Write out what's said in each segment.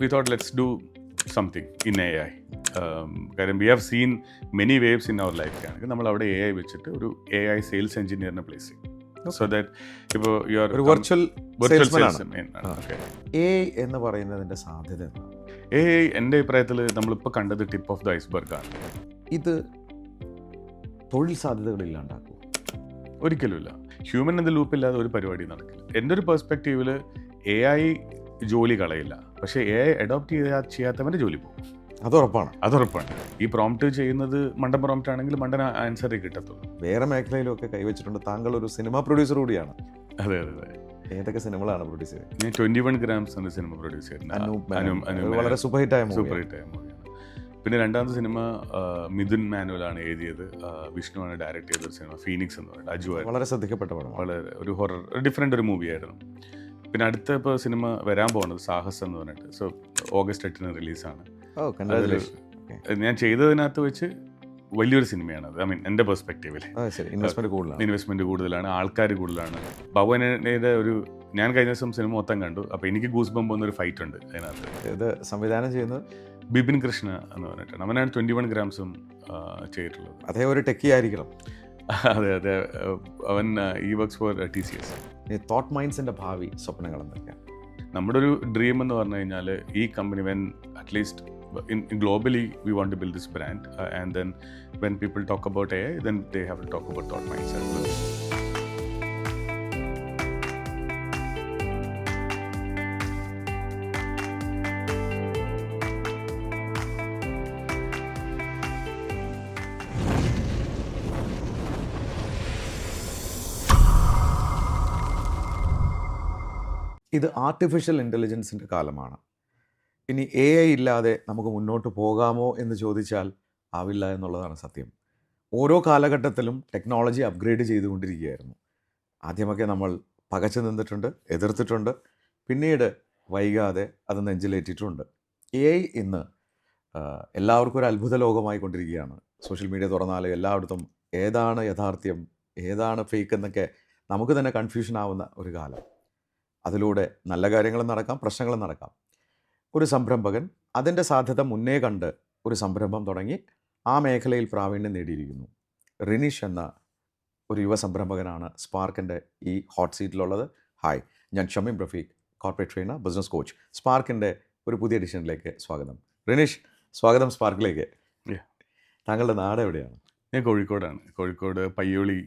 we thought let's do something in AI. കാരണം we have seen many waves in our life. നമ്മൾ അവിടെ AI വെച്ചിട്ട് ഒരു AI sales എഞ്ചിനീയറിനെ place ചെയ്യും. So that ഇപ്പോൾ ഒരു വെർച്വൽ സെയിൽസ്മാൻ. AI എന്ന് പറയുന്നതിൻ്റെ സാധ്യത എന്താണ്? AI എൻ്റെ അഭിപ്രായത്തിൽ നമ്മളിപ്പോൾ കണ്ടത് ടിപ്പ് ഓഫ് ദ ഐസ്ബർഗ് ആണ്. ഇത് തൊഴിൽ സാധ്യതകളില്ലാണ്ടാക്കും? ഒരിക്കലുമില്ല. ഹ്യൂമൻ എന്ന ലൂപ്പില്ലാതെ ഒരു പരിപാടി നടക്കില്ല. എൻ്റെ ഒരു പെർസ്പെക്റ്റീവിൽ AI ജോലി കളയില്ല, പക്ഷേ AI അഡോപ്റ്റ് ചെയ്യാത്തവൻ്റെ ജോലി പോകും. അതുറപ്പാണ്. ഈ പ്രോംപ്റ്റ് ചെയ്യുന്നത് മണ്ടൻ പ്രോംപ്റ്റ് ആണെങ്കിൽ മണ്ടൻ ആൻസറേ കിട്ടത്തുള്ളൂ. വേറെ മേഖലയിലൊക്കെ കൈവച്ചിട്ടുണ്ട്. താങ്കൾ ഒരു സിനിമ പ്രൊഡ്യൂസർ കൂടിയാണ്. അതെ. ഏതൊക്കെ സിനിമകളാണ് പ്രൊഡ്യൂസ് ചെയ്തത്? ഞാൻ 21 grams എന്ന സിനിമ പ്രൊഡ്യൂസ് ചെയ്തിട്ടുണ്ട്. വളരെ സൂപ്പർ ഹിറ്റായ മൂവിയാണ്. പിന്നെ രണ്ടാമത്തെ സിനിമ മിഥുൻ മാനുവലാണ് എഴുതിയത്, വിഷ്ണുവാണ് ഡയറക്റ്റ് ചെയ്തൊരു സിനിമ ഫീനിക്സ് എന്ന് പറയുന്നത്. അജു വളരെ ശ്രദ്ധിക്കപ്പെട്ട പടം, വളരെ ഒരു ഹൊറർ ഡിഫറെൻ്റ് ഒരു മൂവിയായിരുന്നു. പിന്നെ അടുത്ത ഇപ്പോൾ സിനിമ വരാൻ പോകുന്നത് സാഹസ് എന്ന് പറഞ്ഞിട്ട്. So August 8 റിലീസാണ്. ഞാൻ ചെയ്തതിനകത്ത് വെച്ച് വലിയൊരു സിനിമയാണ് അത്. ഐ മീൻ എൻ്റെ പെർസ്പെക്റ്റീവിൽ ഇൻവെസ്റ്റ്മെൻറ്റ് കൂടുതലാണ്, ആൾക്കാർ കൂടുതലാണ്. ഭവനയുടെ ഒരു ഞാൻ കഴിഞ്ഞ ദിവസം സിനിമ മൊത്തം കണ്ടു. അപ്പോൾ എനിക്ക് ഗൂസ് ബംബ് എന്നൊരു ഫൈറ്റ് ഉണ്ട് അതിനകത്ത്. ഇത് സംവിധാനം ചെയ്യുന്നത് ബിപിൻ കൃഷ്ണ എന്ന് പറഞ്ഞിട്ടാണ്. അവനാണ് 21 grams ചെയ്തിട്ടുള്ളത്. അതേ ഒരു ടെക്കി ആയിരിക്കണം. അതെ. അവൻ ഈ വർക്ക്സ് ഫോർ TCS. തോട്ട് മൈൻഡ്സിൻ്റെ ഭാവി സ്വപ്നങ്ങൾ എന്തൊക്കെയാണ്? നമ്മുടെ ഒരു ഡ്രീം എന്ന് പറഞ്ഞു കഴിഞ്ഞാൽ ഈ company when at least globally we want to build this brand, and then when people talk about AI, then they have to talk about thought minds as well. ഇത് ആർട്ടിഫിഷ്യൽ ഇൻ്റലിജൻസിൻ്റെ കാലമാണ്. ഇനി AI ഇല്ലാതെ നമുക്ക് മുന്നോട്ട് പോകാമോ എന്ന് ചോദിച്ചാൽ ആവില്ല എന്നുള്ളതാണ് സത്യം. ഓരോ കാലഘട്ടത്തിലും ടെക്നോളജി അപ്ഗ്രേഡ് ചെയ്തുകൊണ്ടിരിക്കുകയായിരുന്നു. ആദ്യമൊക്കെ നമ്മൾ പകച്ചു നിന്നിട്ടുണ്ട്, എതിർത്തിട്ടുണ്ട്, പിന്നീട് വൈകാതെ അത് നെഞ്ചിലേറ്റിട്ടുണ്ട്. AI ഇന്ന് എല്ലാവർക്കും ഒരു അത്ഭുത ലോകമായി കൊണ്ടിരിക്കുകയാണ്. സോഷ്യൽ മീഡിയ തുറന്നാലും എല്ലായിടത്തും ഏതാണ് യാഥാർത്ഥ്യം, ഏതാണ് ഫേക്ക് എന്നൊക്കെ നമുക്ക് തന്നെ കൺഫ്യൂഷൻ ആവുന്ന ഒരു കാലം. അതിലൂടെ നല്ല കാര്യങ്ങളും നടക്കാം, പ്രശ്നങ്ങളും നടക്കാം. ഒരു സംരംഭകൻ അതിൻ്റെ സാധ്യത മുന്നേ കണ്ട് ഒരു സംരംഭം തുടങ്ങി ആ മേഖലയിൽ പ്രാവീണ്യം നേടിയിരിക്കുന്നു. റിനീഷ് എന്ന ഒരു യുവ സംരംഭകനാണ് സ്പാർക്കിൻ്റെ ഈ ഹോട്ട് സീറ്റിലുള്ളത്. ഹായ്, ഞാൻ Shameem Rafeeq, corporate trainer, business coach. സ്പാർക്കിൻ്റെ ഒരു പുതിയ എഡിഷനിലേക്ക് സ്വാഗതം. റിനീഷ്, സ്വാഗതം സ്പാർക്കിലേക്ക്. താങ്കളുടെ നാട് എവിടെയാണ്? ഞാൻ കോഴിക്കോടാണ്. കോഴിക്കോട് പയ്യോളി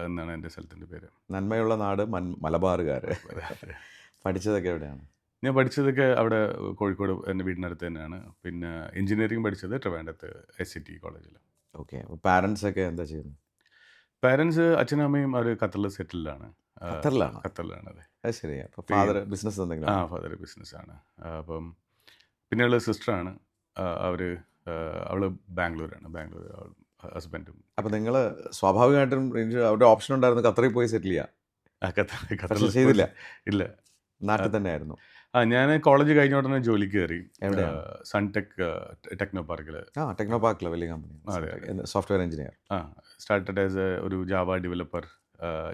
എന്നാണ് എൻ്റെ സ്ഥലത്തിൻ്റെ പേര്. നന്മയുള്ള നാട്, മലബാറുകാർ. പഠിച്ചതൊക്കെ എവിടെയാണ്? ഞാൻ പഠിച്ചതൊക്കെ അവിടെ കോഴിക്കോട് എൻ്റെ വീടിനടുത്ത് തന്നെയാണ്. പിന്നെ എഞ്ചിനീയറിംഗ് പഠിച്ചത് ട്രിവാൻഡ്രത്ത് SCT കോളേജിൽ. ഓക്കെ. അപ്പോൾ പാരൻസ് ഒക്കെ എന്താ ചെയ്യുന്നത്? പാരൻസ് അച്ഛനും അമ്മയും അവർ ഖത്തറിൽ സെറ്റിൽഡാണ്. ഖത്തറിലാണ്. അതെ. അത് ശരി. അപ്പോൾ ഫാദർ ബിസിനസ് എന്തെങ്കിലും? ഫാദർ ബിസിനസ്സാണ്. അപ്പം പിന്നെയുള്ള സിസ്റ്ററാണ്. അവൾ ബാംഗ്ലൂരാണ്. ബാംഗ്ലൂർ ഹസ്ബൻഡും. അപ്പോൾ നിങ്ങൾ സ്വാഭാവികമായിട്ടും അവിടെ ഓപ്ഷൻ ഉണ്ടായിരുന്നു ഖത്തറിൽ പോയി സെറ്റിൽ ചെയ്യാം. ഖത്തറിൽ ചെയ്തില്ല? ഇല്ല, നാട്ടിൽ തന്നെ ആയിരുന്നു. ഞാൻ കോളേജ് കഴിഞ്ഞ ഉടനെ ജോലിക്ക് കയറി. സൺടെക് ടെക്നോ പാർക്കിൽ. ടെക്നോ പാർക്കിൽ വലിയ കമ്പനി. അതെ. Software engineer. സ്റ്റാർട്ടഡ് ആസ് ഒരു Java developer,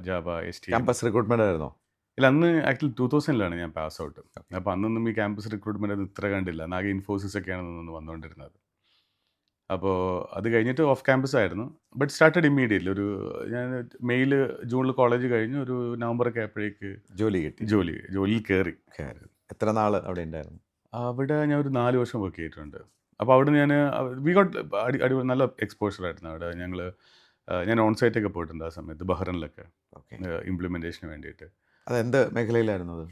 Java ST. Campus recruitment ആയിരുന്നോ? ഇല്ല, അന്ന് ആക്ച്വലി 2000 ഞാൻ പാസ് ഔട്ട്. അപ്പോൾ അന്നൊന്നും ഈ ക്യാമ്പസ് റിക്രൂട്ട്മെന്റ് ഇത്ര കണ്ടില്ല. ആകെ ഇൻഫോസിസ് ഒക്കെയാണ് വന്നുകൊണ്ടിരുന്നത്. അപ്പോൾ അത് കഴിഞ്ഞിട്ട് ഓഫ് ക്യാമ്പസ് ആയിരുന്നു. But started immediately. ഞാൻ ജൂണിൽ കോളേജ് കഴിഞ്ഞ് ഒരു നവംബറൊക്കെ ആയപ്പോഴേക്ക് ജോലി കിട്ടി. ജോലിയിൽ കയറി. എത്ര നാൾ അവിടെ ഉണ്ടായിരുന്നു? അവിടെ ഞാൻ ഒരു 4 വർഷം വർക്ക് ചെയ്തിട്ടുണ്ട്. അപ്പോൾ അവിടെ വി ഗോട്ട് നല്ല എക്സ്പോഷർ ആയിരുന്നു അവിടെ. ഞാൻ ഓൺ സൈറ്റൊക്കെ പോയിട്ടുണ്ട് ആ സമയത്ത്, ബഹ്റൈനിലൊക്കെ ഇംപ്ലിമെൻറ്റേഷന് വേണ്ടിയിട്ട്. അതെന്ത് മേഖലയിലായിരുന്നു അത്?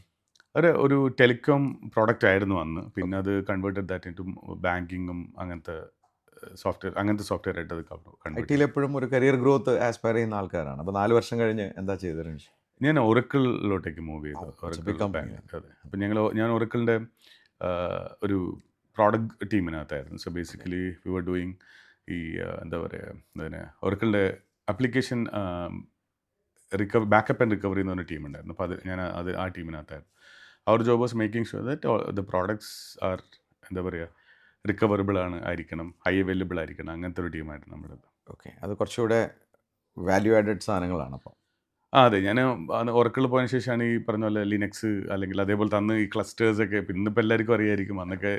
ഒരു ടെലികോം പ്രോഡക്റ്റ് ആയിരുന്നു അന്ന്. പിന്നെ അത് കൺവേർട്ടഡ് ദാറ്റ് ഇൻ ടു ബാങ്കിങ്ങും അങ്ങനത്തെ സോഫ്റ്റ്വെയർ ആയിട്ട് അത് കണ്ടു. IT എപ്പോഴും ഒരു കരിയർ ഗ്രോത്ത് ആസ്പയർ ചെയ്യുന്ന ആൾക്കാരാണ്. അപ്പോൾ 4 വർഷം കഴിഞ്ഞ് എന്താ ചെയ്തത്? ഞാൻ ഒറക്കിളിലോട്ടേക്ക് മൂവ് ചെയ്തു. അതെ. അപ്പം ഞാൻ ഒറക്കിളിൻ്റെ ഒരു പ്രോഡക്റ്റ് ടീമിനകത്തായിരുന്നു. So basically we were doing ഈ എന്താ പറയുക, ഒറക്കിളിൻ്റെ ആപ്ലിക്കേഷൻ ബാക്കപ്പ് ആൻഡ് റിക്കവറി എന്ന് പറഞ്ഞ ടീമുണ്ടായിരുന്നു. അപ്പോൾ ഞാൻ ആ ടീമിനകത്തായിരുന്നു. Our job was making sure that the products are എന്താ പറയുക റിക്കവറബിൾ ആയിരിക്കണം, ഹൈ അവൈലബിൾ ആയിരിക്കണം, അങ്ങനത്തെ ഒരു ടീമായിരുന്നു നമ്മുടേത്. ഓക്കെ. അത് കുറച്ചുകൂടെ വാല്യൂ ആഡഡ് സാധനങ്ങളാണ്. അപ്പോൾ അതെ. ഞാൻ ഒറക്കിൾ പോയതിന് ശേഷമാണ് ഈ പറഞ്ഞ പോലെ ലിനക്സ് അല്ലെങ്കിൽ അതേപോലത്തെ അന്ന് ഈ ക്ലസ്റ്റേഴ്സൊക്കെ ഇന്നിപ്പോൾ എല്ലാവർക്കും അറിയായിരിക്കും. അന്നൊക്കെ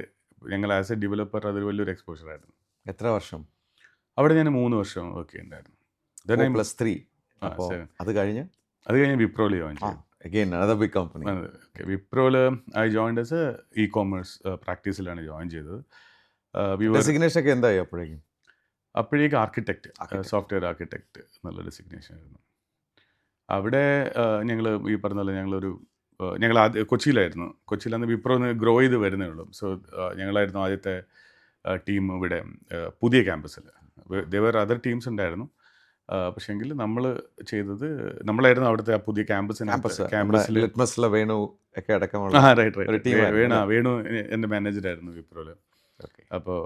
ഞങ്ങൾ ആസ് എ ഡെവലപ്പർ അതൊരു വലിയൊരു എക്സ്പോഷർ ആയിരുന്നു. എത്ര വർഷം? അവിടെ ഞാൻ 3 വർഷം വർക്ക് ചെയ്യുന്നുണ്ടായിരുന്നു. Then I- +3. ആ, അപ്പോൾ 7. അത് കഴിഞ്ഞ് അത് കഴിഞ്ഞ് വിപ്രോയിൽ ജോയിൻ ചെയ്തു. Again another big company. വിപ്രോയിൽ I joined as e commerce പ്രാക്ടീസിലാണ് ജോയിൻ ചെയ്തത്. ഡെസിഗ്നേഷൻ ഒക്കെ എന്തായി അപ്പോഴേക്കും? അപ്പോഴേക്ക് ആർക്കിടെക്റ്റ്, സോഫ്റ്റ്വെയർ ആർക്കിടെക്റ്റ് എന്നുള്ള ഡെസിഗ്നേഷൻ ആയിരുന്നു. അവിടെ ഞങ്ങൾ ഈ പറഞ്ഞ പോലെ ഞങ്ങൾ ആദ്യം കൊച്ചിയിലായിരുന്നു. കൊച്ചിയിൽ അന്ന് വിപ്രോ ഒന്ന് ഗ്രോ ചെയ്ത് വരുന്നേ ഉള്ളൂ. സോ ഞങ്ങളായിരുന്നു ആദ്യത്തെ ടീം ഇവിടെ പുതിയ ക്യാമ്പസിൽ. ദേവർ അതർ ടീംസ് ഉണ്ടായിരുന്നു. പക്ഷേങ്കിൽ നമ്മൾ ചെയ്തത് നമ്മളായിരുന്നു അവിടുത്തെ ആ പുതിയ ക്യാമ്പസിൽ ലിറ്റ്മസിലെ വേണു ഒക്കെ അടക്കമുള്ള ഒരു team ആയിരുന്നു. വേണു എൻ്റെ മാനേജറായിരുന്നു വിപ്രോയിൽ. അപ്പോൾ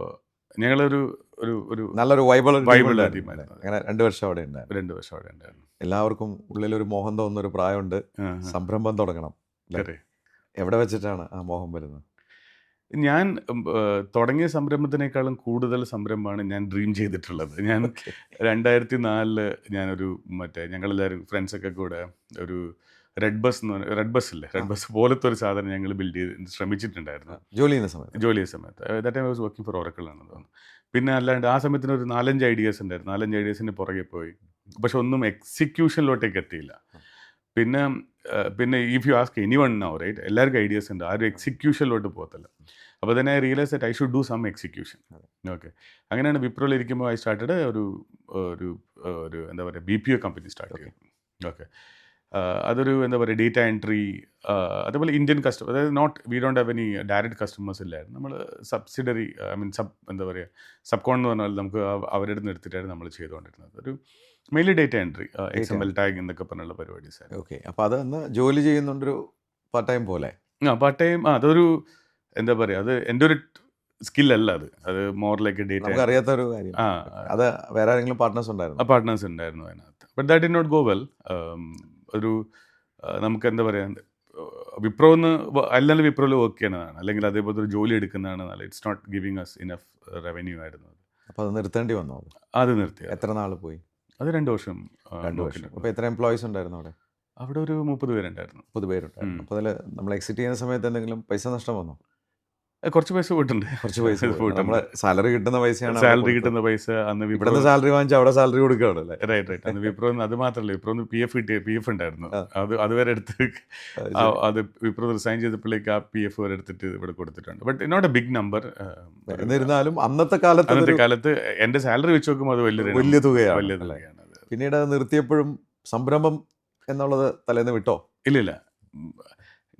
ഞങ്ങളൊരു ഒരു ഒരു നല്ലൊരു വൈബിൾ വൈബിളുള്ള ടീമായിരുന്നു. അങ്ങനെ 2 വർഷം അവിടെ ഉണ്ടായിരുന്നു. 2 വർഷം അവിടെ ഉണ്ടായിരുന്നു. എല്ലാവർക്കും ഉള്ളിലൊരു മോഹം തോന്നുന്നൊരു പ്രായമുണ്ട്, സംരംഭം തുടങ്ങണം. എവിടെ വെച്ചിട്ടാണ് ആ മോഹം വരുന്നത്? ഞാൻ തുടങ്ങിയ സംരംഭത്തിനേക്കാളും കൂടുതൽ സംരംഭമാണ് ഞാൻ ഡ്രീം ചെയ്തിട്ടുള്ളത്. ഞാൻ 2004 ഞാനൊരു ഞങ്ങളെല്ലാവരും ഫ്രണ്ട്സൊക്കെ കൂടെ ഒരു റെഡ് ബസ് ഇല്ലേ, റെഡ് ബസ് പോലത്തെ ഒരു സാധനം ഞങ്ങൾ ബിൽഡ് ചെയ്ത് ശ്രമിച്ചിട്ടുണ്ടായിരുന്നു ജോലി ചെയ്യുന്ന സമയത്ത്. That time I was working for oracle ആണെന്ന് തോന്നുന്നു. പിന്നെ അല്ലാണ്ട് ആ സമയത്തിന് ഒരു 4-5 ഐഡിയാസ് ഉണ്ടായിരുന്നു. 4-5 ഐഡിയാസിൻ്റെ പുറകെ പോയി, പക്ഷെ ഒന്നും എക്സിക്യൂഷനിലോട്ടേക്ക് എത്തിയില്ല. പിന്നെ if you ask anyone now right, എല്ലാവർക്കും ഐഡിയാസ് ഉണ്ട്, ആ ഒരു എക്സിക്യൂഷനിലോട്ട് പോകത്തില്ല. അപ്പോൾ തന്നെ I realize that I should do some execution. Okay, അങ്ങനെയാണ് വിപ്രോയിൽ ഇരിക്കുമ്പോൾ ഐ സ്റ്റാർട്ടഡ് ഒരു എന്താ പറയുക BPO കമ്പനി സ്റ്റാർട്ട് ചെയ്തു. ഓക്കെ, അതൊരു എന്താ പറയുക ഡേറ്റ എൻട്രി, അതേപോലെ ഇന്ത്യൻ കസ്റ്റമർ, അതായത് we don't have any direct customers ഇല്ലായിരുന്നു. നമ്മൾ സബ്സിഡറി എന്താ പറയുക സബ്കോൺ എന്ന് പറഞ്ഞാൽ നമുക്ക് അവരുടെ നിന്ന് എടുത്തിട്ടായിരുന്നു നമ്മൾ ചെയ്തുകൊണ്ടിരുന്നത്. ഒരു mainly data entry, XML tag എന്നൊക്കെ പറഞ്ഞുള്ള പരിപാടീസ്. ഓക്കെ, അപ്പോൾ അതൊന്ന് ജോലി ചെയ്യുന്നുണ്ടൊരു പാർട്ട് ടൈം പോലെ. പാർട്ട് ടൈം അതൊരു എന്താ പറയുക, അത് എൻ്റെ ഒരു സ്കില്ലല്ല, അത് മോർ ലൈക്ക് ഡേറ്റ. നമുക്ക് അറിയാത്ത ഒരു കാര്യം. അത് വേറെ ആരെങ്കിലും പാർട്ട്നേഴ്സ് ഉണ്ടായിരുന്നു? പാർട്ട്നേഴ്സ് ഉണ്ടായിരുന്നു അതിനകത്ത്. But that did not go well. ഒരു നമുക്ക് എന്താ പറയുക, വിപ്രോന്ന് അല്ലാണ്ട് വിപ്രോയിൽ വർക്ക് ചെയ്യണതാണ്, അല്ലെങ്കിൽ അതേപോലത്തെ ഒരു ജോലി എടുക്കുന്നതാണ്. It's not giving us enough revenue ആയിരുന്നു. അപ്പോൾ അത് നിർത്തേണ്ടി വന്നു? അത് നിർത്തി. എത്ര നാൾ പോയി? അത് 2 വർഷം. 2 വർഷം. അപ്പോൾ എത്ര എംപ്ലോയീസ് ഉണ്ടായിരുന്നു അവിടെ? അവിടെ ഒരു 30 പേരുണ്ടായിരുന്നു. 30 പേരുണ്ടായിരുന്നു. അപ്പോൾ അതിൽ നമ്മൾ എക്സിറ്റ് ചെയ്യുന്ന സമയത്ത് എന്തെങ്കിലും പൈസ നഷ്ടം വന്നോ? കുറച്ച് പൈസ പോയിട്ടുണ്ട്. നമ്മളെ സാലറി കിട്ടുന്ന പൈസയാണ്. സാലറി കിട്ടുന്ന പൈസ അന്ന് ഇവിടുന്ന് സാലറി വാങ്ങിച്ചാൽ അവിടെ സാലറി കൊടുക്കുകയാണല്ലേ? റൈറ്റ്. അന്ന് വിപ്രോ അത് മാത്രമല്ല, വിപ്രോന്ന് PF ഉണ്ടായിരുന്നു. അതുവരെ എടുത്ത് അത് വിപ്രോ റിസൈൻ ചെയ്തപ്പോഴേക്ക് ആ PF വരെ എടുത്തിട്ട് ഇവിടെ കൊടുത്തിട്ടുണ്ട്. But not a big number. എന്നിരുന്നാലും അന്നത്തെ കാലത്ത് എൻ്റെ സാലറി വെച്ച് നോക്കുമ്പോൾ അത് വലിയ തുകയാണ്. പിന്നീട് അത് നിർത്തിയപ്പോഴും സംരംഭം എന്നുള്ളത് തലേന്ന് വിട്ടോ? ഇല്ല,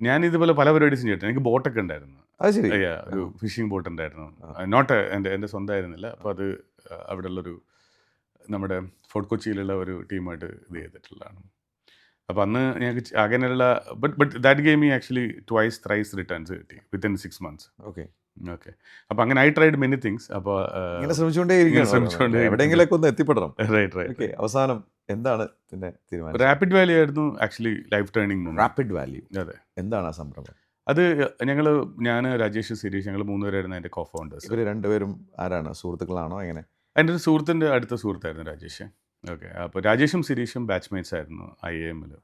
ഞാൻ ഇതുപോലെ പല പരിപാടീസും ചെയ്തിട്ടുണ്ട്. എനിക്ക് ബോട്ടൊക്കെ ഉണ്ടായിരുന്നു. അത് ശരി. ഒരു ഫിഷിംഗ് ബോട്ട് ഉണ്ടായിരുന്നു. നോട്ട് എൻ്റെ സ്വന്തമായിരുന്നില്ല. അപ്പോൾ അത് അവിടെയുള്ളൊരു നമ്മുടെ ഫോർട്ട് കൊച്ചിയിലുള്ള ഒരു ടീമായിട്ട് ഇത് ചെയ്തിട്ടുള്ളതാണ്. അപ്പോൾ അന്ന് ഞങ്ങൾക്ക് അങ്ങനെയുള്ള but that game me actually thrice returns കിട്ടി വിത്തിൻ 6 months. ഓക്കെ. അപ്പോൾ അങ്ങനെ ഐ ട്രൈഡ് മെനി തിങ്സ്. അപ്പോൾ ശ്രമിച്ചുകൊണ്ടേ എവിടെയെങ്കിലൊക്കെ ഒന്ന് എത്തിപ്പെടണം. റൈറ്റ്. അവസാനം എന്താണ് പിന്നെ തീരുമാനം? റാപ്പിഡ് വാല്യൂ ആയിരുന്നു actually life turning. Rapid value, അതെ. എന്താണ് ആ സംരംഭം? അത് ഞാൻ രാജേഷ് സിരീഷ് ഞങ്ങൾ 3 പേരായിരുന്നു അതിൻ്റെ കോ ഫൗണ്ടേഴ്സ്. ഇവർ 2 പേരും ആരാണ്? സുഹൃത്തുക്കളാണോ? എങ്ങനെ? എൻ്റെ ഒരു സുഹൃത്തിൻ്റെ അടുത്ത സുഹൃത്തായിരുന്നു രാജേഷ്. ഓക്കെ, അപ്പോൾ രാജേഷും സിരീഷും ബാച്ച്മേറ്റ്സ് ആയിരുന്നു IIM-ൽ.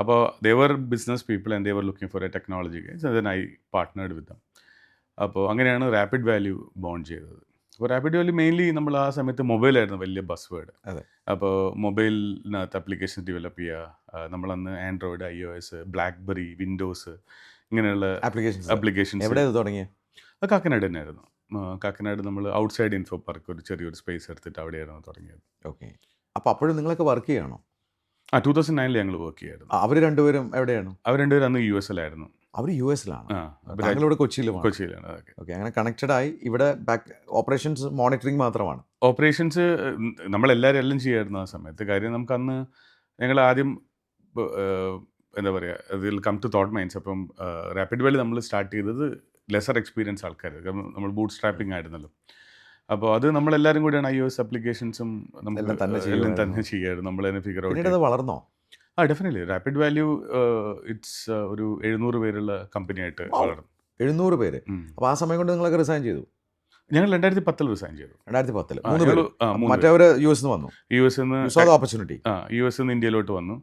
അപ്പോൾ they were business people and they were looking for a technology guys. Then I partnered with them. അപ്പോൾ അങ്ങനെയാണ് റാപ്പിഡ് വാല്യൂ ബോണ്ട് ചെയ്തത്. അപ്പോൾ റാപ്പിഡ് വാല്യൂ മെയിൻലി നമ്മൾ ആ സമയത്ത് മൊബൈലായിരുന്നു വലിയ ബസ് വേർഡ്. അപ്പോൾ മൊബൈലിനകത്ത് ആപ്ലിക്കേഷൻസ് ഡെവലപ്പ് ചെയ്യുക. നമ്മളന്ന് ആൻഡ്രോയിഡ്, iOS, ബ്ലാക്ക്ബെറി, വിൻഡോസ് ഇങ്ങനെയുള്ള ആപ്ലിക്കേഷൻസ്. എവിടെ തുടങ്ങിയ? അത് കാക്കനാട് തന്നെയായിരുന്നു. കാക്കനാട് നമ്മൾ ഔട്ട്സൈഡ് ഇൻഫോ പാർക്ക് ഒരു ചെറിയൊരു സ്പേസ് എടുത്തിട്ട് അവിടെയായിരുന്നു തുടങ്ങിയത്. ഓക്കെ, അപ്പോൾ അപ്പോഴും നിങ്ങളൊക്കെ വർക്ക് ചെയ്യണോ? 2009 ഞങ്ങൾ വർക്ക് ചെയ്യായിരുന്നു. അവർ 2 പേരും എവിടെയാണ്? അവർ 2 പേരും അന്ന് US-ലാണ്. അവർ US-ലാണ്. താങ്കളിവിടെ കൊച്ചിയിലാണ്. ഓക്കെ, അങ്ങനെ കണക്റ്റഡ് ആയി. ഇവിടെ ബാക്ക് ഓപ്പറേഷൻസ് മോണിറ്ററിങ് മാത്രമാണ്? ഓപ്പറേഷൻസ് നമ്മളെല്ലാവരും എല്ലാം ചെയ്യായിരുന്നു ആ സമയത്ത്. കാര്യം നമുക്ക് അന്ന് ഞങ്ങൾ ആദ്യം എന്താ പറയുക, അതിൽ കം ടു തോട്ട് മൈൻഡ്സ്. അപ്പം റാപ്പിഡ് വാല്യൂ നമ്മൾ സ്റ്റാർട്ട് ചെയ്തത് ലെസർ എക്സ്പീരിയൻസ് ആൾക്കാർ, നമ്മൾ ബൂട്ട് സ്ട്രാപ്പിംഗ് ആയിരുന്നല്ലോ. അപ്പോൾ അത് നമ്മളെല്ലാവരും കൂടിയാണ് iOS ആപ്ലിക്കേഷൻസും എല്ലാം തന്നെ ചെയ്യായിരുന്നു. നമ്മൾ തന്നെ ഫിഗർ ഔട്ട്. വളർന്നോ? ഡെഫിനറ്റ്ലി. റാപ്പിഡ് വാല്യൂ ഇറ്റ്സ് ഒരു 700 പേരുള്ള കമ്പനിയായിട്ട് വളർന്നു. 700 പേര്. അപ്പോൾ ആ സമയം കൊണ്ട് നിങ്ങളൊക്കെ റിസൈൻ ചെയ്തു? ഞങ്ങൾ 2010 റിസൈൻ ചെയ്തു. 2010 മറ്റവർ US-ന്ന് വന്നു? US-ന്ന് ഓപ്പർച്യൂണിറ്റി. US-ന്ന് ഇന്ത്യയിലോട്ട് വന്നു.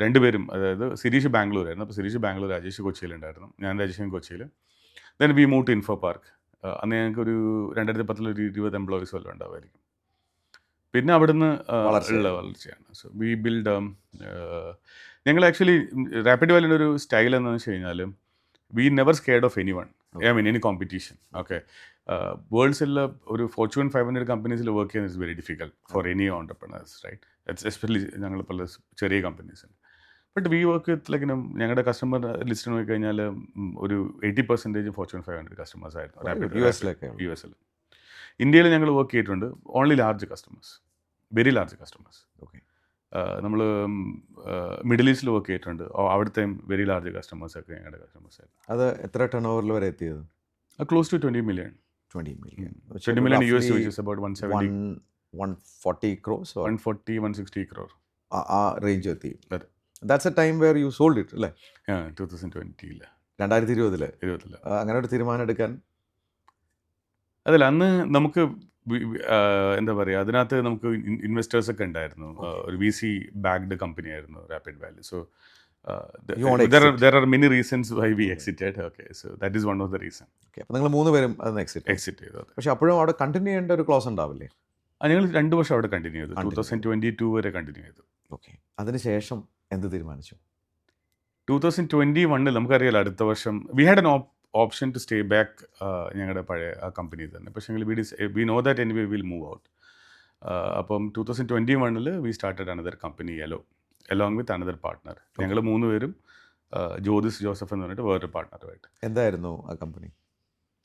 രണ്ടുപേരും, അതായത് സിരീഷ് ബാംഗ്ലൂരായിരുന്നു. അപ്പോൾ സിരീഷ് ബാംഗ്ലൂർ, രാജേഷ് കൊച്ചിയിലുണ്ടായിരുന്നു, ഞാൻ രാജേഷൻ കൊച്ചിയിൽ. Then we move to Infopark. അന്ന് ഞങ്ങൾക്കൊരു 2010 ഒരു 20 എംപ്ലോയീസ് വല്ലതും ഉണ്ടാവുമായിരിക്കും. പിന്നെ അവിടുന്ന് ഉള്ള വളർച്ചയാണ്. സോ വി ബിൽഡ് ഞങ്ങൾ ആക്ച്വലി റാപ്പിഡ് വാലിൻ്റെ ഒരു സ്റ്റൈൽ എന്താണെന്ന് വെച്ച് കഴിഞ്ഞാൽ we never scared of anyone, I mean any competition. Okay, വേൾഡ്സിൽ ഒരു ഫോർച്യൂൺ 500 കമ്പനീസിൽ വർക്ക് ചെയ്യുന്നത് is very difficult for any entrepreneurs, right? Especially ഞങ്ങൾ പല ചെറിയ കമ്പനീസിന്. But we work with like ഞങ്ങളുടെ കസ്റ്റമർ ലിസ്റ്റ് നോക്കിക്കഴിഞ്ഞാൽ ഒരു 80% ഫോർച്യൂൺ 500 കസ്റ്റമേഴ്സ് ആയിരുന്നു യു എസിൽ. ഇന്ത്യയിൽ ഞങ്ങൾ വർക്ക് ചെയ്തിട്ടുണ്ട് only large customers, very large customers. Okay, നമ്മൾ മിഡിൽ ഈസ്റ്റിൽ വർക്ക് ചെയ്തിട്ടുണ്ട്, അവിടുത്തെയും വെരി ലാർജ് കസ്റ്റമേഴ്സൊക്കെ ഞങ്ങളുടെ കസ്റ്റമേഴ്സ് ആയിരുന്നു. അത് എത്ര ടേൺ ഓവറിൽ വരെ എത്തിയത്? Close to 20 million. 20 million. 20 million USD, which is about 140 crores or 140-160 crore. ആ റേഞ്ച് എത്തി. അതെ. That's a time where you sold it അല്ലേ? 2020 2020 അങ്ങനെ ഒരു തീരുമാനം എടുക്കാൻ? അതല്ല, അന്ന് നമുക്ക് എന്താ പറയുക, അതിനകത്ത് നമുക്ക് ഇൻവെസ്റ്റേഴ്സൊക്കെ ഉണ്ടായിരുന്നു. ഒരു VC ബാക്ക്ഡ് കമ്പനി ആയിരുന്നു rapid Valley. So there are many reasons why we exited. Okay, so that is one of the reason. Okay, അപ്പോൾ നിങ്ങൾ 3 പേരും അതിന് എക്സിറ്റ് ചെയ്തു. പക്ഷെ അപ്പോഴും അവിടെ കണ്ടിന്യൂ ചെയ്യേണ്ട ഒരു ക്ലോസ് ഉണ്ടാവില്ലേ? ഞങ്ങൾ 2 വർഷം അവിടെ കണ്ടിന്യൂ ചെയ്തു, 2022 വരെ കണ്ടിന്യൂ ചെയ്തു. ഓക്കെ, അതിനുശേഷം എന്ത് തീരുമാനിച്ചു? 2021 നമുക്കറിയാലോ, അടുത്ത വർഷം we had an option to stay back ഞങ്ങളുടെ പഴയ ആ കമ്പനി തന്നെ. പക്ഷേ we know that anyway will move out. അപ്പം 2021 we started another company along with another partner. ഞങ്ങൾ 3 പേരും ജ്യോതിസ് ജോസഫ് എന്ന് പറഞ്ഞിട്ട് വേറൊരു പാർട്ട്ണറുമായിട്ട്. എന്തായിരുന്നു ആ കമ്പനി?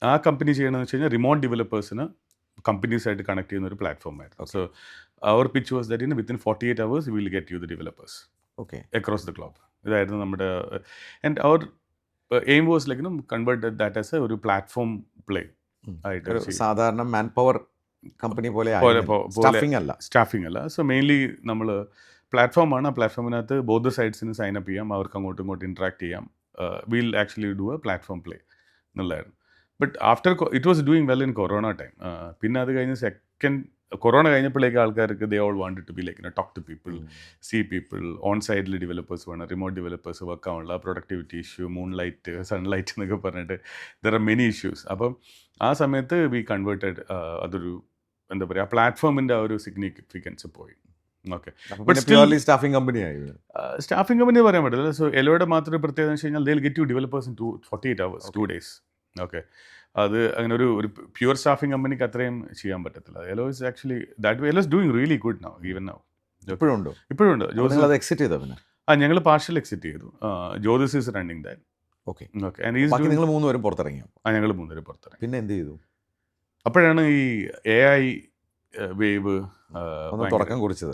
ആ കമ്പനി ചെയ്യണമെന്ന് വെച്ച് കഴിഞ്ഞാൽ റിമോട്ട് ഡെവലപ്പേഴ്സിന് കമ്പനീസായിട്ട് കണക്ട് ചെയ്യുന്ന ഒരു പ്ലാറ്റ്ഫോമായിരുന്നു. So our pitch was that within 48 hours will get you the developers across the globe. ഇതായിരുന്നു നമ്മുടെ and our aim was like convert that as ഒരു പ്ലാറ്റ്ഫോം പ്ലേ ആയിട്ട്. സാധാരണ മാൻ പവർ കമ്പനി പോലെ സ്റ്റാഫിംഗ് അല്ല. സോ മെയിൻലി നമ്മൾ പ്ലാറ്റ്ഫോമാണ്. ആ പ്ലാറ്റ്ഫോമിനകത്ത് ബോത്ത് സൈഡ്സിന് സൈൻ അപ്പ് ചെയ്യാം, അവർക്ക് അങ്ങോട്ടും ഇങ്ങോട്ടും ഇൻട്രാക്ട് ചെയ്യാം. Will actually do a platform play എന്നുള്ളതായിരുന്നു. But after it was doing well in corona time. പിന്നെ അത് കഴിഞ്ഞ് കൊറോണ കഴിഞ്ഞപ്പോഴേക്ക് ആൾക്കാർക്ക് they all wanted to be like talk to people, see people. ഓൺ സൈഡിൽ ഡെവലപ്പേഴ്സ് വേണം, റിമോട്ട് ഡെവലപ്പേഴ്സ് വർക്ക് ആവാനുള്ള പ്രൊഡക്ടിവിറ്റി ഇഷ്യൂ, മൂൺലൈറ്റ്, സൺലൈറ്റ് എന്നൊക്കെ പറഞ്ഞിട്ട് ദർ ആർ മെനി ഇഷ്യൂസ്. അപ്പം ആ സമയത്ത് വി കൺവേർട്ടഡ്. അതൊരു എന്താ പറയുക, പ്ലാറ്റ്ഫോമിൻ്റെ ആ ഒരു സിഗ്നിഫിക്കൻസ് പോയി. ഓക്കെ, സ്റ്റാഫിംഗ് കമ്പനി ആയി. സ്റ്റാഫിംഗ് കമ്പനി പറയാൻ പറ്റില്ല. സോ എലോയുടെ മാത്രം പ്രത്യേകത എന്ന് വെച്ച് കഴിഞ്ഞാൽ they will get you developers in 48 hours, 2 days. Okay, അത് അങ്ങനെ ഒരു പ്യുവർ സ്റ്റാഫിംഗ് കമ്പനിക്ക് അത്രയും ചെയ്യാൻ പറ്റത്തില്ല. Elo is actually that Elo is doing really good now, even now. ഇപ്പോഴുണ്ട്. എക്സിറ്റ് ചെയ്തോ? പിന്നെ ഞങ്ങൾ പാർഷ്യൽ എക്സിറ്റ് ചെയ്തു. Jyothis is running that. Okay, നിങ്ങൾ 3 പേരും പുറത്തിറങ്ങി? ഞങ്ങൾ 3 പേരും പുറത്തിറങ്ങി. പിന്നെ എന്ത് ചെയ്തു? അപ്പോഴാണ് ഈ AI വേവ് തുടക്കം കുറിച്ചത്.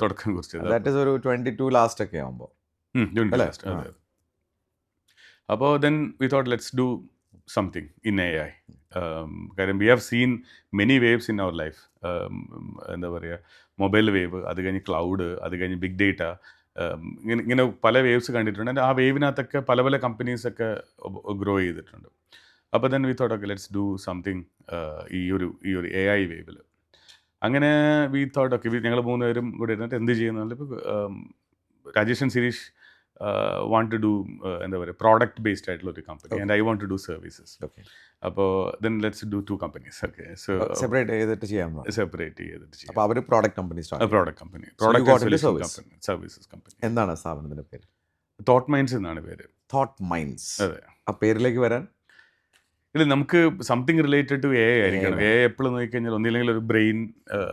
ദാറ്റ് ഈസ് ഒരു 22 ലാസ്റ്റ് ഒക്കെ ആകുമ്പോൾ. അപ്പോൾ then we thought let's do something in AI. കാര്യം we have seen many waves in our life. എന്താ പറയുക, മൊബൈൽ വേവ്, അത് കഴിഞ്ഞ് ക്ലൗഡ്, അത് കഴിഞ്ഞ് ബിഗ് ഡേറ്റ, ഇങ്ങനെ പല വേവ്സ് കണ്ടിട്ടുണ്ട്. ആ വേവിനകത്തൊക്കെ പല പല കമ്പനീസൊക്കെ ഗ്രോ ചെയ്തിട്ടുണ്ട്. അപ്പോൾ then we thought okay let's do something ഈ ഒരു AI വേവിൽ. അങ്ങനെ വി തോട്ട് ഓക്കെ ഞങ്ങൾ 3 പേരും കൂടെ ഇരുന്നിട്ട് എന്ത് ചെയ്യുന്നത്. ഇപ്പോൾ Rajeshan Sirish want to do എന്താ പറയുക, പ്രോഡക്റ്റ് ബേസ്ഡ് ആയിട്ടുള്ള ഒരു company, and I want to do services. അപ്പോൾ then let's do 2 companies. Okay, so separate ചെയ്തിട്ട് ചെയ്യാം. അപ്പോൾ our product company services company. എന്താണ് സ്ഥാപനത്തിൻ്റെ പേര്? തോട്ട് മൈൻഡ്സ് എന്നാണ് പേര്. Thought Minds. അതെ. ആ പേരിലേക്ക് വരാൻ ഇല്ല, നമുക്ക് സംതിങ് റിലേറ്റഡ് ടു AI ആയിരിക്കണം. AI എപ്പോഴും നോക്കിക്കഴിഞ്ഞാൽ ഒന്നില്ലെങ്കിൽ ഒരു ബ്രെയിൻ,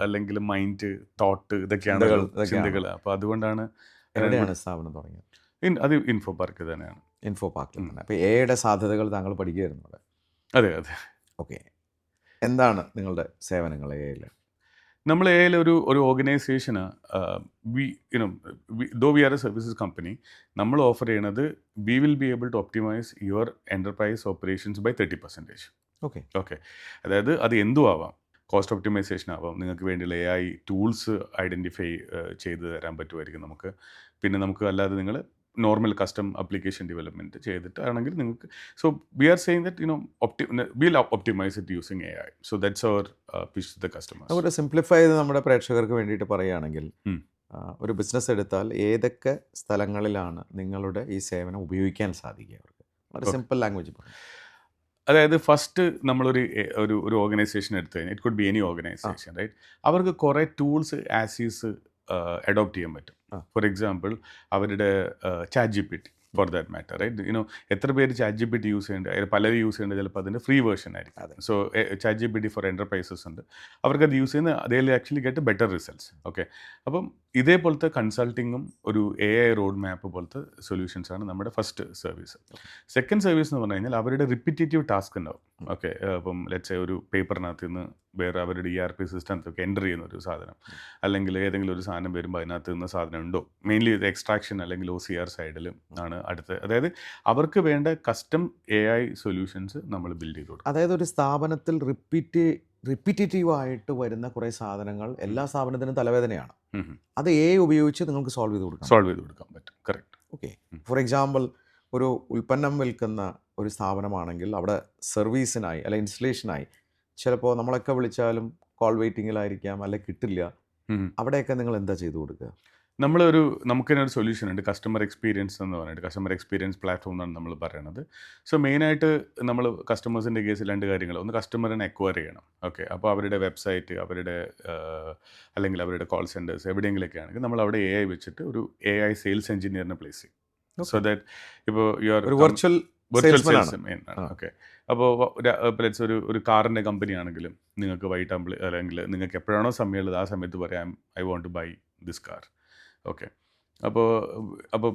അല്ലെങ്കിൽ മൈൻഡ്, തോട്ട്, ഇതൊക്കെയാണ് ചിന്തകൾ. അപ്പോൾ അതുകൊണ്ടാണ്. എവിടെയാണ് സ്ഥാപനം തുടങ്ങിയത്? അത് ഇൻഫോ പാർക്ക് തന്നെയാണ്. ഇൻഫോ പാർക്കിൽ തന്നെ. അപ്പോൾ AI സാധ്യതകൾ താങ്കൾ പഠിക്കുകയായിരുന്നു അവിടെ? അതെ. ഓക്കെ, എന്താണ് നിങ്ങളുടെ സേവനങ്ങൾ AI-ൽ? നമ്മൾ AI ഒരു ഓർഗനൈസേഷന് though we are a services company, നമ്മൾ ഓഫർ ചെയ്യണത് we will be able to optimize your enterprise operations by 30%. Okay, അതായത് അത് എന്തും ആവാം. കോസ്റ്റ് ഒപ്റ്റിമൈസേഷൻ ആവാം, നിങ്ങൾക്ക് വേണ്ടിയുള്ള AI ടൂൾസ് ഐഡൻറ്റിഫൈ ചെയ്ത് തരാൻ പറ്റുമായിരിക്കും നമുക്ക്. പിന്നെ നമുക്ക് അല്ലാതെ നിങ്ങൾ നോർമൽ കസ്റ്റം ആപ്ലിക്കേഷൻ ഡെവലപ്മെൻറ്റ് ചെയ്തിട്ടാണെങ്കിൽ നിങ്ങൾക്ക്. So we are saying that will optimize it using AI. So that's our pitch to the customers. ഒരു സിംപ്ലിഫൈ ചെയ്ത് നമ്മുടെ പ്രേക്ഷകർക്ക് വേണ്ടിയിട്ട് പറയുകയാണെങ്കിൽ ഒരു ബിസിനസ് എടുത്താൽ ഏതൊക്കെ സ്ഥലങ്ങളിലാണ് നിങ്ങളുടെ ഈ സേവനം ഉപയോഗിക്കാൻ സാധിക്കുക അവർക്ക്? വളരെ സിമ്പിൾ ലാംഗ്വേജ് പറഞ്ഞു. അതായത് ഫസ്റ്റ് നമ്മളൊരു ഒരു ഓർഗനൈസേഷൻ എടുത്തു കഴിഞ്ഞാൽ it could be any organization right, അവർക്ക് കുറേ ടൂൾസ് ആസീസ് അഡോപ്റ്റ് ചെയ്യാൻ പറ്റും. ഫോർ എക്സാമ്പിൾ അവരുടെ chat G P T for that matter right, you know എത്ര പേര് chat G P T use ചെയ്യുന്നുണ്ട്, അതിൽ പലരും യൂസ് ചെയ്യുന്നത് ചിലപ്പോൾ അതിൻ്റെ ഫ്രീ വേർഷൻ ആയിരിക്കും. So chat G P T for enterprises ഉണ്ട്, അവർക്കത് യൂസ് ചെയ്യുന്ന അതേ actually get better results. Okay, അപ്പം ഇതേപോലത്തെ കൺസൾട്ടിങ്ങും ഒരു AI റോഡ് മാപ്പ് പോലത്തെ സൊല്യൂഷൻസാണ് നമ്മുടെ ഫസ്റ്റ് സർവീസ്. സെക്കൻഡ് സർവീസ് എന്ന് പറഞ്ഞു കഴിഞ്ഞാൽ അവരുടെ റിപ്പിറ്റേറ്റീവ് ടാസ്ക് ഉണ്ടാവും. ഓക്കെ, അപ്പം ലെറ്റ്സ് ഒരു പേപ്പറിനകത്ത് നിന്ന് വേറെ അവരുടെ ERP സിസ്റ്റത്തിലൊക്കെ എൻ്റർ ചെയ്യുന്ന ഒരു സാധനം, അല്ലെങ്കിൽ ഏതെങ്കിലും ഒരു സാധനം വരുമ്പോൾ അതിനകത്ത് നിന്ന് സാധനം ഉണ്ടോ, മെയിൻലി ഇത് എക്സ്ട്രാക്ഷൻ അല്ലെങ്കിൽ OCR സൈഡിലും ആണ് അടുത്ത്. അതായത് അവർക്ക് വേണ്ട കസ്റ്റം AI സൊല്യൂഷൻസ് നമ്മൾ ബിൽഡ് ചെയ്ത് കൊടുക്കും. അതായത് ഒരു സ്ഥാപനത്തിൽ റിപ്പീറ്റേറ്റീവ് ആയിട്ട് വരുന്ന കുറേ സാധനങ്ങൾ എല്ലാ സ്ഥാപനത്തിനും തലവേദനയാണ്. അത് ഉപയോഗിച്ച് നിങ്ങൾക്ക് സോൾവ് ചെയ്ത് കൊടുക്കാൻ പറ്റും. കറക്റ്റ്. ഓക്കെ, ഫോർ എക്സാമ്പിൾ ഒരു ഉൽപ്പന്നം വിൽക്കുന്ന ഒരു സ്ഥാപനമാണെങ്കിൽ അവിടെ സർവീസിനായി അല്ലെ ഇൻസ്റ്റലേഷനായി ചിലപ്പോൾ നമ്മളൊക്കെ വിളിച്ചാലും കോൾ വെയിറ്റിങ്ങിലായിരിക്കാം, അല്ലെ കിട്ടില്ല. അവിടെയൊക്കെ നിങ്ങൾ എന്താ ചെയ്തു കൊടുക്കുക? നമുക്ക് തന്നെ ഒരു സൊല്യൂഷൻ ഉണ്ട്, കസ്റ്റമർ എക്സ്പീരിയൻസ് എന്ന് പറഞ്ഞിട്ട്, കസ്റ്റമർ എക്സ്പീരിയൻസ് പ്ലാറ്റ്ഫോം എന്നാണ് നമ്മൾ പറയുന്നത്. സോ മെയിനായിട്ട് നമ്മൾ കസ്റ്റമേഴ്സിൻ്റെ കേസിൽ രണ്ട് കാര്യങ്ങൾ, ഒന്ന് കസ്റ്റമറിനെ എക്വയർ ചെയ്യണം. ഓക്കെ, അപ്പോൾ അവരുടെ വെബ്സൈറ്റ്, അവരുടെ അല്ലെങ്കിൽ അവരുടെ കോൾ സെൻറ്റേഴ്സ് എവിടെയെങ്കിലൊക്കെ ആണെങ്കിൽ നമ്മൾ അവിടെ AI വെച്ചിട്ട് ഒരു AI സെയിൽസ് എഞ്ചിനീയറിനെ പ്ലേസ് ചെയ്യും. സോ ദാറ്റ് ഇപ്പോൾ ഒരു വെർച്വൽ സെയിൽസ്മാൻ ആണ്. ഓക്കെ, അപ്പോൾ ഒരു കാറിൻ്റെ കമ്പനി ആണെങ്കിലും നിങ്ങൾക്ക് വൈകിട്ട് അല്ലെങ്കിൽ നിങ്ങൾക്ക് എപ്പോഴാണോ സമയമുള്ളത് ആ സമയത്ത് പറയാം I want to buy this car. Okay, അപ്പോൾ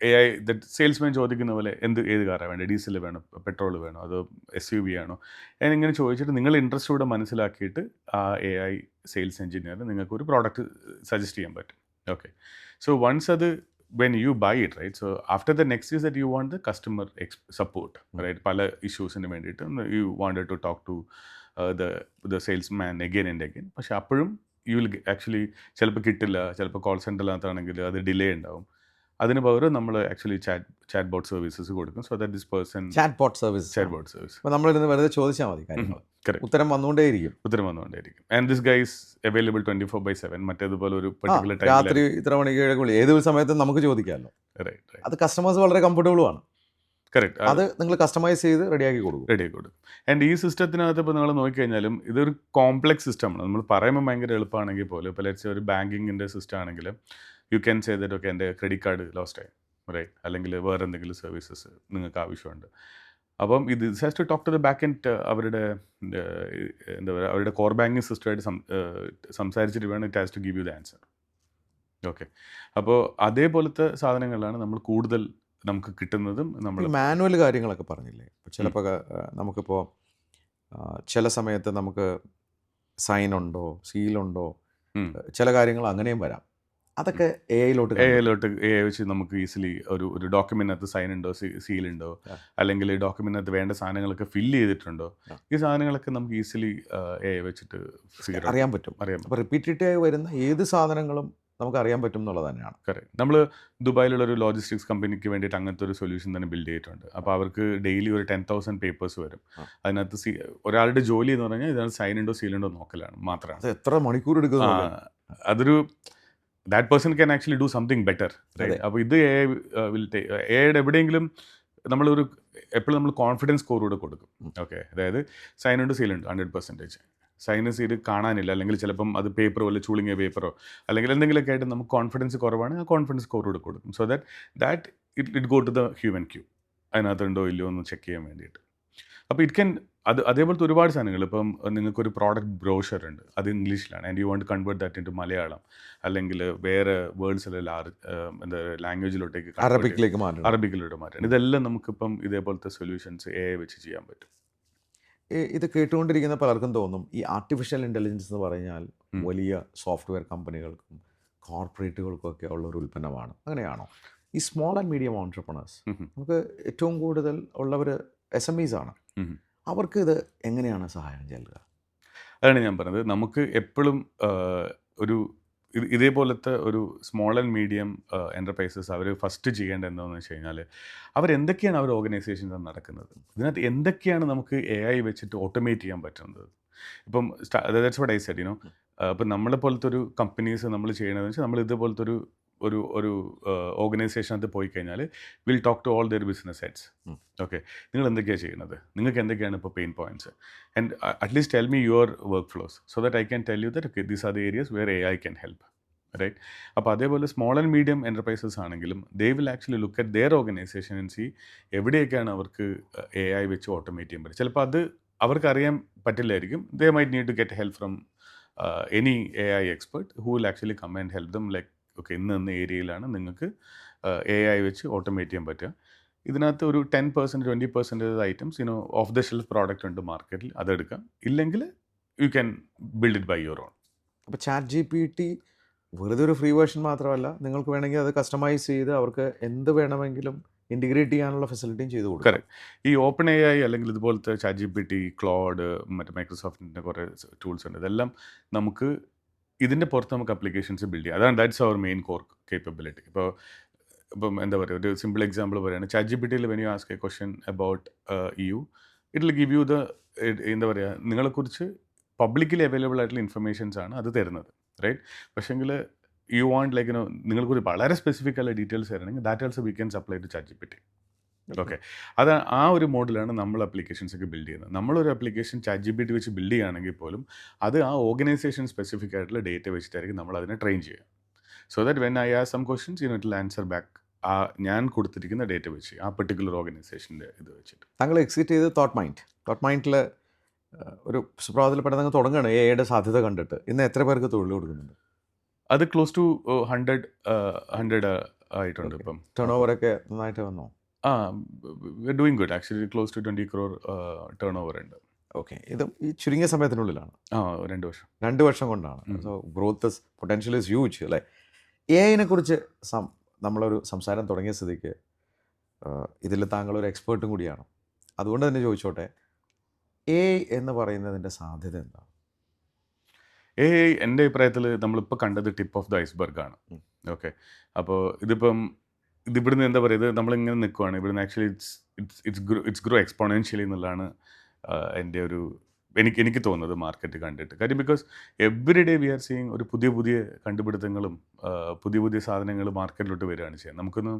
AI ദറ്റ് സെയിൽസ്മാൻ ചോദിക്കുന്ന പോലെ ഏത് കാറാണ് വേണ്ടത്, ഡീസൽ വേണോ, പെട്രോൾ വേണോ, അതോ SUV ആണോ എന്നിങ്ങനെ ചോദിച്ചിട്ട് നിങ്ങൾ ഇൻട്രസ്റ്റോടെ മനസ്സിലാക്കിയിട്ട് ആ AI സെയിൽസ് എഞ്ചിനീയറിന് നിങ്ങൾക്ക് ഒരു പ്രോഡക്റ്റ് സജസ്റ്റ് ചെയ്യാൻ പറ്റും. ഓക്കെ, സോ വൺസ് അത് when you buy it, right, so after the next is that you want the customer support, right, പല ഇഷ്യൂസിന് വേണ്ടിയിട്ട് you wanted to talk to the salesman again and again. പക്ഷെ അപ്പോഴും you will actually ചിലപ്പോൾ കിട്ടില്ല, ചിലപ്പോൾ call സെൻറ്ററിനകത്താണെങ്കിൽ അത് delay ഉണ്ടാവും. അതിന് പകരം നമ്മൾ ആക്ച്വലി ചാറ്റ് ബോട്ട് സർവീസസ് കൊടുക്കും. So that this person chatbot service അപ്പോൾ നമ്മളിരുന്ന് വെറുതെ ചോദിച്ചാൽ മതി കാര്യങ്ങൾ, ഉത്തരം വന്നുകൊണ്ടേയിരിക്കും. And this guys available 24/7. മറ്റേതുപോലെ ഒരു പർട്ടിക്കുലർ ടൈം രാത്രി ഇത്ര മണിക്ക് ഏത് സമയത്തും നമുക്ക് ചോദിക്കാമല്ലോ. റൈറ്റ്, അത് കസ്റ്റമേഴ്സ് വളരെ കംഫർട്ടബിളുമാണ്. കറക്റ്റ്, അത് നിങ്ങൾ കസ്റ്റമൈസ് ചെയ്ത് റെഡിയാക്കി കൊടുക്കും. ആൻഡ് ഈ സിസ്റ്റത്തിനകത്ത് ഇപ്പോൾ നിങ്ങൾ നോക്കിക്കഴിഞ്ഞാലും ഇതൊരു കോംപ്ലെക്സ് സിസ്റ്റമാണ്. നമ്മൾ പറയുമ്പോൾ ഭയങ്കര എളുപ്പമാണെങ്കിൽ പോലും ഇപ്പോൾ ലെറ്റ്സ് ഒരു ബാങ്കിങ്ങിൻ്റെ സിസ്റ്റം ആണെങ്കിൽ you can say that okay എൻ്റെ ക്രെഡിറ്റ് കാർഡ് ലോസ്റ്റ് ആയി, റൈറ്റ്, അല്ലെങ്കിൽ വേറെ എന്തെങ്കിലും സർവീസസ് നിങ്ങൾക്ക് ആവശ്യമുണ്ട്. അപ്പം ഇത് has to talk to the back end അവരുടെ എന്താ പറയുക, അവരുടെ കോർ ബാങ്കിങ് സിസ്റ്റമായിട്ട് സംസാരിച്ചിട്ട് വേണം it has to give you the answer. Okay, അപ്പോൾ അതേപോലത്തെ സാധനങ്ങളിലാണ് നമ്മൾ കൂടുതൽ നമുക്ക് കിട്ടുന്നതും. നമ്മൾ മാനുവൽ കാര്യങ്ങളൊക്കെ പറഞ്ഞില്ലേ, ചിലപ്പോൾ നമുക്കിപ്പോൾ ചില സമയത്ത് നമുക്ക് സൈൻ ഉണ്ടോ, സീലുണ്ടോ, ചില കാര്യങ്ങൾ അങ്ങനെയും വരാം. അതൊക്കെ AI വെച്ച് നമുക്ക് ഈസിലി ഒരു ഡോക്യുമെന്റിനകത്ത് സൈൻ ഉണ്ടോ, സീൽ ഉണ്ടോ, അല്ലെങ്കിൽ ഡോക്യുമെന്റിനകത്ത് വേണ്ട സാധനങ്ങളൊക്കെ ഫില്ല് ചെയ്തിട്ടുണ്ടോ, ഈ സാധനങ്ങളൊക്കെ നമുക്ക് ഈസിലി AI വെച്ചിട്ട് അറിയാൻ പറ്റും. അപ്പോൾ റിപ്പീറ്റേറ്റീവ് വരുന്ന ഏത് സാധനങ്ങളും നമുക്ക് അറിയാൻ പറ്റും എന്നുള്ളത് തന്നെയാണ്. കറക്റ്റ്. നമ്മൾ ദുബായിലുള്ള ഒരു ലോജിസ്റ്റിക്സ് കമ്പനിക്ക് വേണ്ടിയിട്ട് അങ്ങനത്തെ ഒരു സൊല്യൂഷൻ തന്നെ ബിൽഡ് ചെയ്തിട്ടുണ്ട്. അപ്പോൾ അവർക്ക് ഡെയിലി ഒരു 10,000 പേപ്പേഴ്സ് വരും. അതിനകത്ത് ഒരാളുടെ ജോലി എന്ന് പറഞ്ഞാൽ ഇതിനകത്ത് സൈൻ ഉണ്ടോ സീൽ ഉണ്ടോ നോക്കലാണ് മാത്രമാണ്. അത് എത്ര മണിക്കൂർ എടുക്കുന്നു? അതൊരു that person can actually do something better, right. അപ്പോൾ ഇത് AIയുടെ എവിടെയെങ്കിലും നമ്മളൊരു എപ്പോഴും നമ്മൾ കോൺഫിഡൻസ് സ്കോർ കൂടെ കൊടുക്കും. ഓക്കെ, അതായത് സൈൻ ഉണ്ട് സീൽ ഉണ്ട് 100%. സൈൻ സീൽ കാണാനില്ല, അല്ലെങ്കിൽ ചിലപ്പം അത് പേപ്പറോ അല്ലെങ്കിൽ ചൂളിങ്ങിയ പേപ്പറോ അല്ലെങ്കിൽ എന്തെങ്കിലുമൊക്കെ ആയിട്ട് നമുക്ക് കോൺഫിഡൻസ് കുറവാണ്, ആ കോൺഫിഡൻസ് സ്കോർ കൂടെ കൊടുക്കും. So that it go to the human queue, അതിനകത്തുണ്ടോ ഇല്ലയോ എന്ന് ചെക്ക് ചെയ്യാൻ വേണ്ടിയിട്ട്. അപ്പോൾ ഇറ്റ് ക്യാൻ അതേപോലത്തെ ഒരുപാട് സാധനങ്ങൾ. ഇപ്പം നിങ്ങൾക്കൊരു പ്രോഡക്റ്റ് ബ്രോഷർ ഉണ്ട്, അത് ഇംഗ്ലീഷിലാണ്, and you want to convert that into Malayalam, അല്ലെങ്കിൽ വേറെ വേർഡ്സ് എന്താ ലാംഗ്വേജിലോട്ടേക്ക് അറബിക്കിലോട്ട് മാറ്റാൻ. ഇതെല്ലാം നമുക്കിപ്പം ഇതേപോലത്തെ സൊല്യൂഷൻസ് AI വെച്ച് ചെയ്യാൻ പറ്റും. ഇത് കേട്ടുകൊണ്ടിരിക്കുന്ന പലർക്കും തോന്നും ഈ ആർട്ടിഫിഷ്യൽ ഇൻ്റലിജൻസ് എന്ന് പറഞ്ഞാൽ വലിയ സോഫ്റ്റ്വെയർ കമ്പനികൾക്കും കോർപ്പറേറ്റുകൾക്കും ഒക്കെ ഉള്ള ഒരു ഉൽപ്പന്നമാണ്. അങ്ങനെയാണോ? ഈ സ്മോൾ ആൻഡ് മീഡിയം ഓൺട്രപ്രണേഴ്സ്, നമുക്ക് ഏറ്റവും കൂടുതൽ ഉള്ളവർ SMEs ആണ്. അവർക്ക് ഇത് എങ്ങനെയാണ് സഹായം ചെയ്യുക? അതാണ് ഞാൻ പറഞ്ഞത്. നമുക്ക് എപ്പോഴും ഇതേപോലത്തെ ഒരു സ്മോൾ ആൻഡ് മീഡിയം എൻ്റർപ്രൈസസ് അവർ ഫസ്റ്റ് ചെയ്യേണ്ടത് എന്താണെന്ന് വെച്ച് കഴിഞ്ഞാൽ അവരെന്തൊക്കെയാണ് അവർ ഓർഗനൈസേഷൻസ് നടക്കുന്നത്, ഇതിനകത്ത് എന്തൊക്കെയാണ് നമുക്ക് AI വെച്ചിട്ട് ഓട്ടോമേറ്റ് ചെയ്യാൻ പറ്റുന്നത്. ഇപ്പം ദാറ്റ്സ് വാട്ട് ഐ സെഡ്, ഇപ്പം നമ്മളെ പോലത്തെ ഒരു കമ്പനീസ് നമ്മൾ ചെയ്യണതെന്ന് വെച്ചാൽ നമ്മൾ ഇതുപോലത്തെ ഒരു ഓർഗനൈസേഷനകത്ത് പോയി കഴിഞ്ഞാൽ will talk to all their business heads. Okay, നിങ്ങൾ എന്തൊക്കെയാണ് ചെയ്യുന്നത്, നിങ്ങൾക്ക് എന്തൊക്കെയാണ് ഇപ്പോൾ pain points, and at least tell me your workflows so that I can tell you that okay these are the areas where AI can help, right? അപ്പോൾ അതേപോലെ small and medium enterprises ആണെങ്കിലും they will actually look at their organization and see എവിടെയൊക്കെയാണ് അവർക്ക് AI വെച്ച് automate ചെയ്യാൻ പറ്റും. ചിലപ്പോൾ അത് അവർക്ക് അറിയാൻ പറ്റില്ലായിരിക്കും. They might need to get help from any AI expert who will actually come and help them like okay ഇന്ന ഏരിയയിലാണ് നിങ്ങൾക്ക് AI വെച്ച് ഓട്ടോമേറ്റ് ചെയ്യാൻ പറ്റുക. ഇതിനകത്ത് ഒരു 10% 20% items off the shelf product ഉണ്ട് മാർക്കറ്റിൽ, അതെടുക്കാം. ഇല്ലെങ്കിൽ you can build it by your own. അപ്പോൾ ChatGPT വെറുതെ ഒരു ഫ്രീ വേർഷൻ മാത്രമല്ല, നിങ്ങൾക്ക് വേണമെങ്കിൽ അത് കസ്റ്റമൈസ് ചെയ്ത് അവർക്ക് എന്ത് വേണമെങ്കിലും ഇൻറ്റിഗ്രേറ്റ് ചെയ്യാനുള്ള ഫെസിലിറ്റിയും ചെയ്ത് കൊടുക്കും. കറക്റ്റ്. ഈ ഓപ്പൺ AI അല്ലെങ്കിൽ ഇതുപോലത്തെ ChatGPT, ക്ലോഡ്, മറ്റേ മൈക്രോസോഫ്റ്റിൻ്റെ കുറേ ടൂൾസ് ഉണ്ട്. ഇതെല്ലാം നമുക്ക് ഇതിൻ്റെ പുറത്ത് നമുക്ക് അപ്ലിക്കേഷൻസ് ബിൽഡ് ചെയ്യാം. അതാണ് that's our main core capability. ഇപ്പം എന്താ പറയുക, ഒരു സിമ്പിൾ എക്സാമ്പിൾ പറയുകയാണ്, ChatGPTയിൽ when you ask a question about you, it will give you the എന്താ പറയുക, നിങ്ങളെക്കുറിച്ച് പബ്ലിക്കലി അവൈലബിൾ ആയിട്ടുള്ള ഇൻഫർമേഷൻസ് ആണ് അത് തരുന്നത്, റൈറ്റ്? പക്ഷേങ്കിൽ യു വാണ്ട് ലൈക്ക് നിങ്ങൾക്കൊരു വളരെ സ്പെസിഫിക് ആയിട്ടുള്ള ഡീറ്റെയിൽസ് തരണമെങ്കിൽ that also we can supply to ChatGPT. Okay, അത് ആ ഒരു മോഡലാണ് നമ്മൾ അപ്ലിക്കേഷൻസ് ഒക്കെ ബിൽഡ് ചെയ്യുന്നത്. നമ്മളൊരു അപ്ലിക്കേഷൻ ChatGPT വെച്ച് ബിൽഡ് ചെയ്യുകയാണെങ്കിൽ പോലും അത് ആ ഓർഗനൈസേഷൻ സ്പെസിഫിക് ആയിട്ടുള്ള ഡേറ്റ വെച്ചിട്ടായിരിക്കും നമ്മൾ അതിനെ ട്രെയിൻ ചെയ്യുക. So that when I ask some questions it will answer back ആ ഞാൻ കൊടുത്തിരിക്കുന്ന ഡേറ്റ വെച്ച്, ആ പെർട്ടിക്കുലർ ഓർഗനൈസേഷൻ്റെ ഇത് വെച്ചിട്ട്. താങ്കൾ എക്സിറ്റ് ചെയ്ത് തോട്ട് മൈൻഡിൽ ഒരു സുപ്രഭാതത്തിൽ അങ്ങ് തുടങ്ങുകയാണ് AI സാധ്യത കണ്ടിട്ട്. ഇന്ന് എത്ര പേർക്ക് തൊഴിൽ കൊടുക്കുന്നുണ്ട്? അത് ക്ലോസ് ടു 100 ആയിട്ടുണ്ട് ഇപ്പം. ടേൺ ഓവറൊക്കെ നന്നായിട്ട് വന്നോ? Doing good actually. Close to 20 crore turnover ഉണ്ട്. ഓക്കെ, ഇത് ഈ ചുരുങ്ങിയ സമയത്തിനുള്ളിലാണ്? 2 വർഷം. 2 വർഷം കൊണ്ടാണ്. So growth potential is huge അല്ലേ? AI കുറിച്ച് നമ്മളൊരു സംസാരം തുടങ്ങിയ സ്ഥിതിക്ക് ഇതിൽ താങ്കളൊരു എക്സ്പേർട്ടും കൂടിയാണ്. അതുകൊണ്ട് തന്നെ ചോദിച്ചോട്ടെ, AI എന്ന് പറയുന്നതിൻ്റെ സാധ്യത എന്താണ്? AI എൻ്റെ അഭിപ്രായത്തിൽ നമ്മളിപ്പോൾ കണ്ടത് ടിപ്പ് ഓഫ് ദ ഐസ്ബർഗ് ആണ്. ഓക്കെ, അപ്പോൾ ഇതിവിടുന്ന് എന്താ പറയുക, ഇത് നമ്മളിങ്ങനെ നിൽക്കുവാണ്, ഇവിടുന്ന് ആക്ച്വലി ഇറ്റ്സ് ഗ്രോ എക്സ്പോണൻഷ്യലി എന്നുള്ളതാണ് എൻ്റെ എനിക്ക് തോന്നുന്നത് മാർക്കറ്റ് കണ്ടിട്ട്. കാര്യം because every day we are seeing ഒരു പുതിയ കണ്ടുപിടുത്തങ്ങളും പുതിയ സാധനങ്ങൾ മാർക്കറ്റിലോട്ട് വരികയാണ് ചെയ്യുന്നത്. നമുക്കൊന്ന്